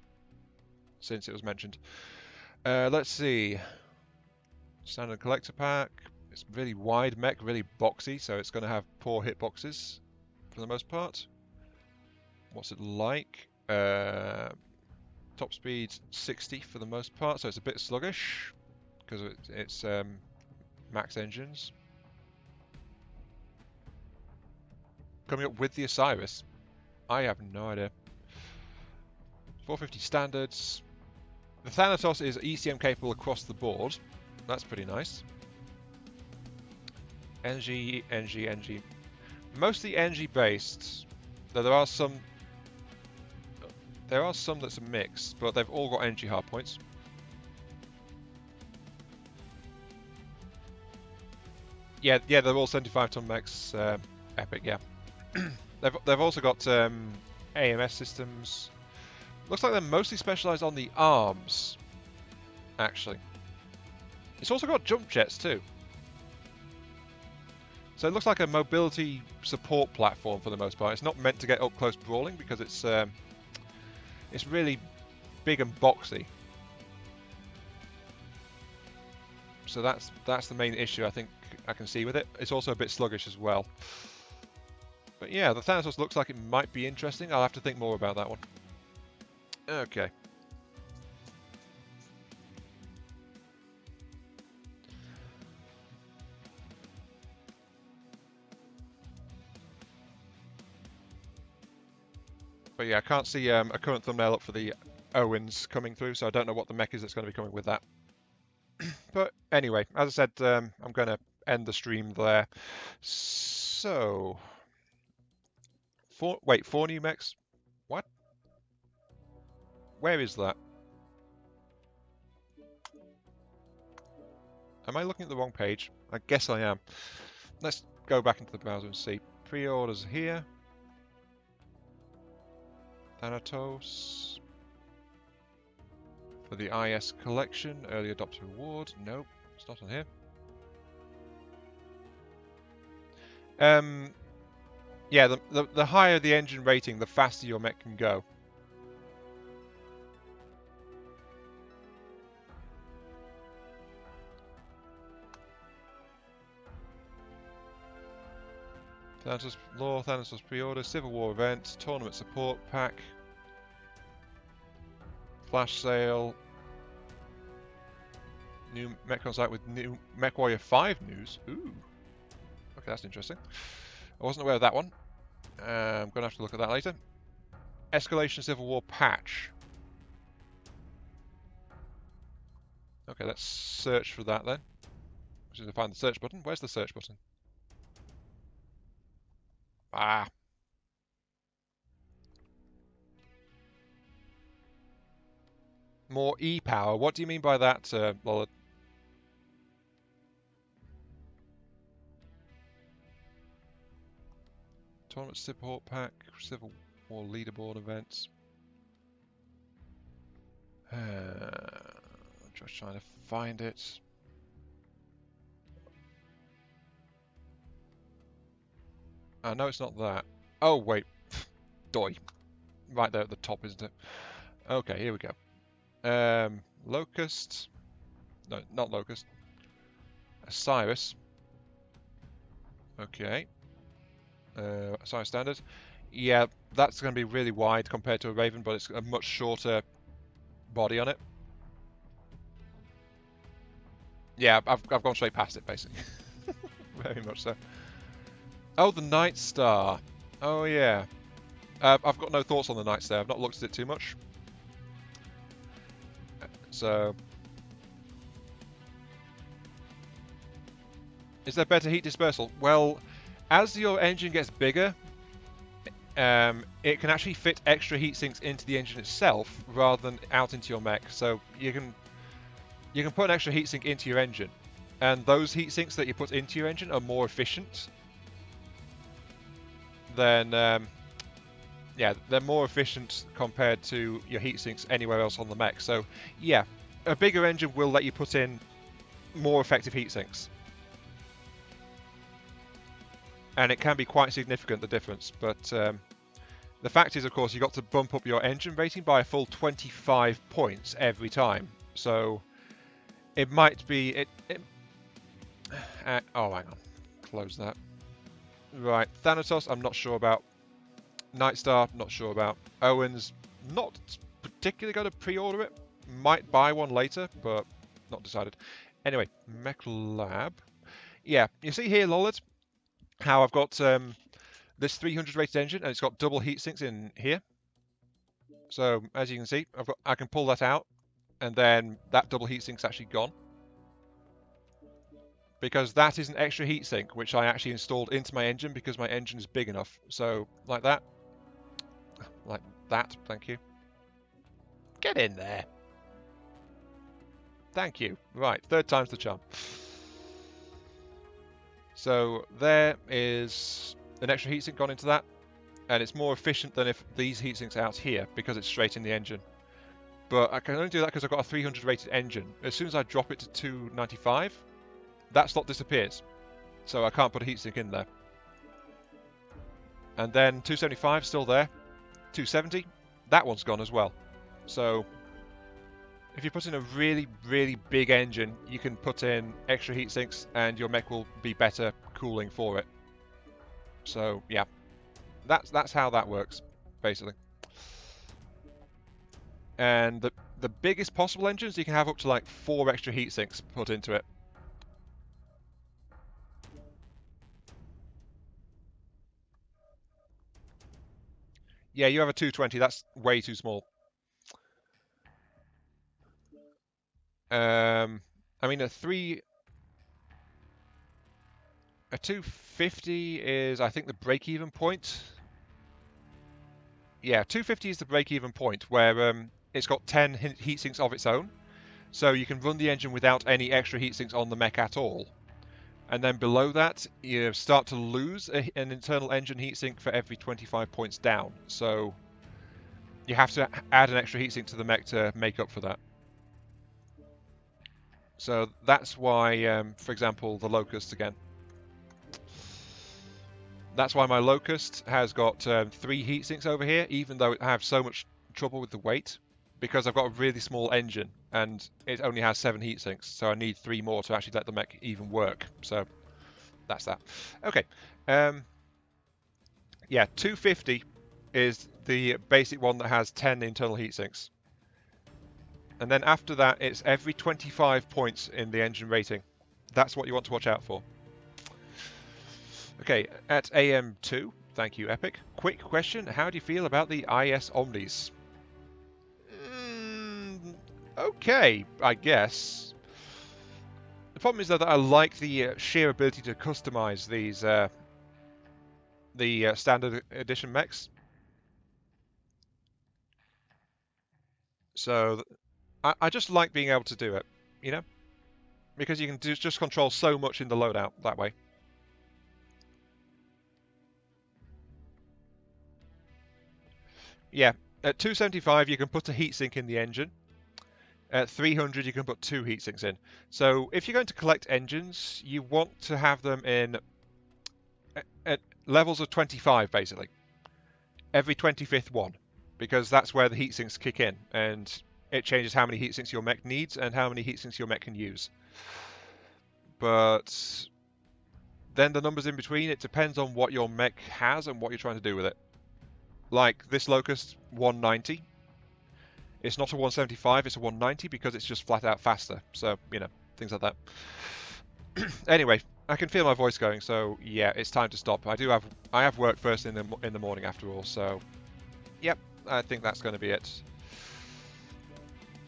since it was mentioned. Let's see. Standard collector pack. It's really wide mech, really boxy, so it's going to have poor hitboxes for the most part. What's it like? Top speed 60 for the most part, so it's a bit sluggish because it's max engines. Coming up with the Osiris. I have no idea. 450 standards. The Thanatos is ECM capable across the board. That's pretty nice. NG. Mostly NG based. Though there are some that's a mix, but they've all got NG hard points. Yeah, they're all 75-ton mechs. Epic, yeah. They've also got AMS systems, Looks like they're mostly specialised on the arms, actually. It's also got jump jets too. So it looks like a mobility support platform for the most part. It's not meant to get up close brawling because it's really big and boxy. So that's the main issue I think I can see with it. It's also a bit sluggish as well. But yeah, the Thanatos looks like it might be interesting. I'll have to think more about that one. Okay. But yeah, I can't see a current thumbnail up for the Owens coming through, so I don't know what the mech is that's going to be coming with that. But anyway, as I said, I'm going to end the stream there. So, 4 new mechs? What? Where is that? Am I looking at the wrong page? I guess I am. Let's go back into the browser and see. Pre-orders here. Thanatos. For the IS collection, early adopter reward. Nope, it's not on here. Yeah, the higher the engine rating, the faster your mech can go. Thanatos Law, Thanatos pre-order, Civil War event, tournament support pack, flash sale, new mech on site with new Mechwarrior 5 news. Ooh, okay, that's interesting. I wasn't aware of that one. I'm gonna have to look at that later. Escalation Civil War patch. Okay, let's search for that then. Just need to find the search button. Where's the search button? Ah. More E-power. What do you mean by that, Lollard? Tournament support pack, Civil War leaderboard events. I'm just trying to find it. No, it's not that. Oh, wait. Doi. Right there at the top, isn't it? Okay, here we go. Locust. No, not Locust. Osiris. Okay. Osiris Standard. Yeah, that's going to be really wide compared to a Raven, but it's a much shorter body on it. Yeah, I've gone straight past it, basically. Very much so. Oh, the Night Star. Oh, yeah. I've got no thoughts on the Night Star. I've not looked at it too much. So, is there better heat dispersal? Well, as your engine gets bigger, it can actually fit extra heat sinks into the engine itself rather than out into your mech. So you can put an extra heat sink into your engine, and those heat sinks that you put into your engine are more efficient than yeah, they're more efficient compared to your heat sinks anywhere else on the mech. So yeah, a bigger engine will let you put in more effective heat sinks. And it can be quite significant, the difference. But the fact is, of course, you've got to bump up your engine rating by a full 25 points every time. So it might be... oh, hang on. Close that. Right, Thanatos, I'm not sure about. Nightstar, not sure about. Owens, not particularly going to pre-order it. Might buy one later, but not decided. Anyway, Mech Lab. Yeah, you see here, Lollard, how I've got this 300 rated engine, and it's got double heat sinks in here. So as you can see, I can pull that out, and then that double heat sink's actually gone. Because that is an extra heatsink, which I actually installed into my engine because my engine is big enough. So, like that. Like that, thank you. Get in there. Thank you. Right, third time's the charm. So, there is an extra heatsink gone into that. and it's more efficient than if these heatsinks out here because it's straight in the engine. But I can only do that because I've got a 300 rated engine. As soon as I drop it to 295, that slot disappears. So I can't put a heatsink in there. And then 275 still there. 270, that one's gone as well. So if you put in a really, really big engine, you can put in extra heatsinks and your mech will be better cooling for it. So yeah, that's how that works, basically. And the biggest possible engines, you can have up to like 4 extra heatsinks put into it. Yeah, you have a 220, that's way too small. I mean, a 250 is, I think, the break-even point. Yeah, 250 is the break-even point where it's got 10 heatsinks of its own. So you can run the engine without any extra heatsinks on the mech at all. And then below that, you start to lose an internal engine heatsink for every 25 points down. So you have to add an extra heatsink to the mech to make up for that. So that's why, for example, the Locust again. That's why my Locust has got 3 heatsinks over here, even though I have so much trouble with the weight, because I've got a really small engine and it only has 7 heatsinks, so I need 3 more to actually let the mech even work. So that's that. Okay. Yeah, 250 is the basic one that has 10 internal heatsinks. And then after that, it's every 25 points in the engine rating. That's what you want to watch out for. Okay, at AM2, thank you, Epic. Quick question, how do you feel about the IS Omnis? Okay, I guess. The problem is though that I like the sheer ability to customize these the standard edition mechs. So I just like being able to do it, you know, because you can just control so much in the loadout that way. Yeah, at 275 you can put a heatsink in the engine. At 300 you can put 2 heatsinks in. So if you're going to collect engines, you want to have them in at levels of 25 basically. Every 25th one, because that's where the heatsinks kick in, and it changes how many heatsinks your mech needs and how many heatsinks your mech can use. But then the numbers in between, it depends on what your mech has and what you're trying to do with it. Like this Locust 190, it's not a 175, it's a 190 because it's just flat out faster. So, you know, things like that. Anyway, I can feel my voice going, so yeah, it's time to stop. I have work first in the morning after all, so yep, I think that's going to be it.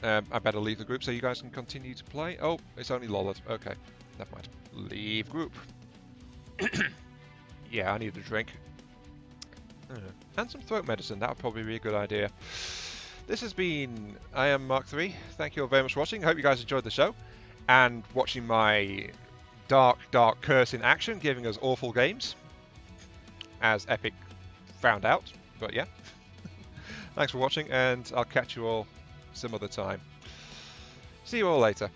I better leave the group so you guys can continue to play. Oh, it's only Lollard. Okay, never mind. Leave group. Yeah, I need a drink. And some throat medicine, that would probably be a good idea. This has been I Am Mark III. Thank you all very much for watching. I hope you guys enjoyed the show and watching my dark curse in action, giving us awful games, as Epic found out. But yeah, thanks for watching, and I'll catch you all some other time. See you all later.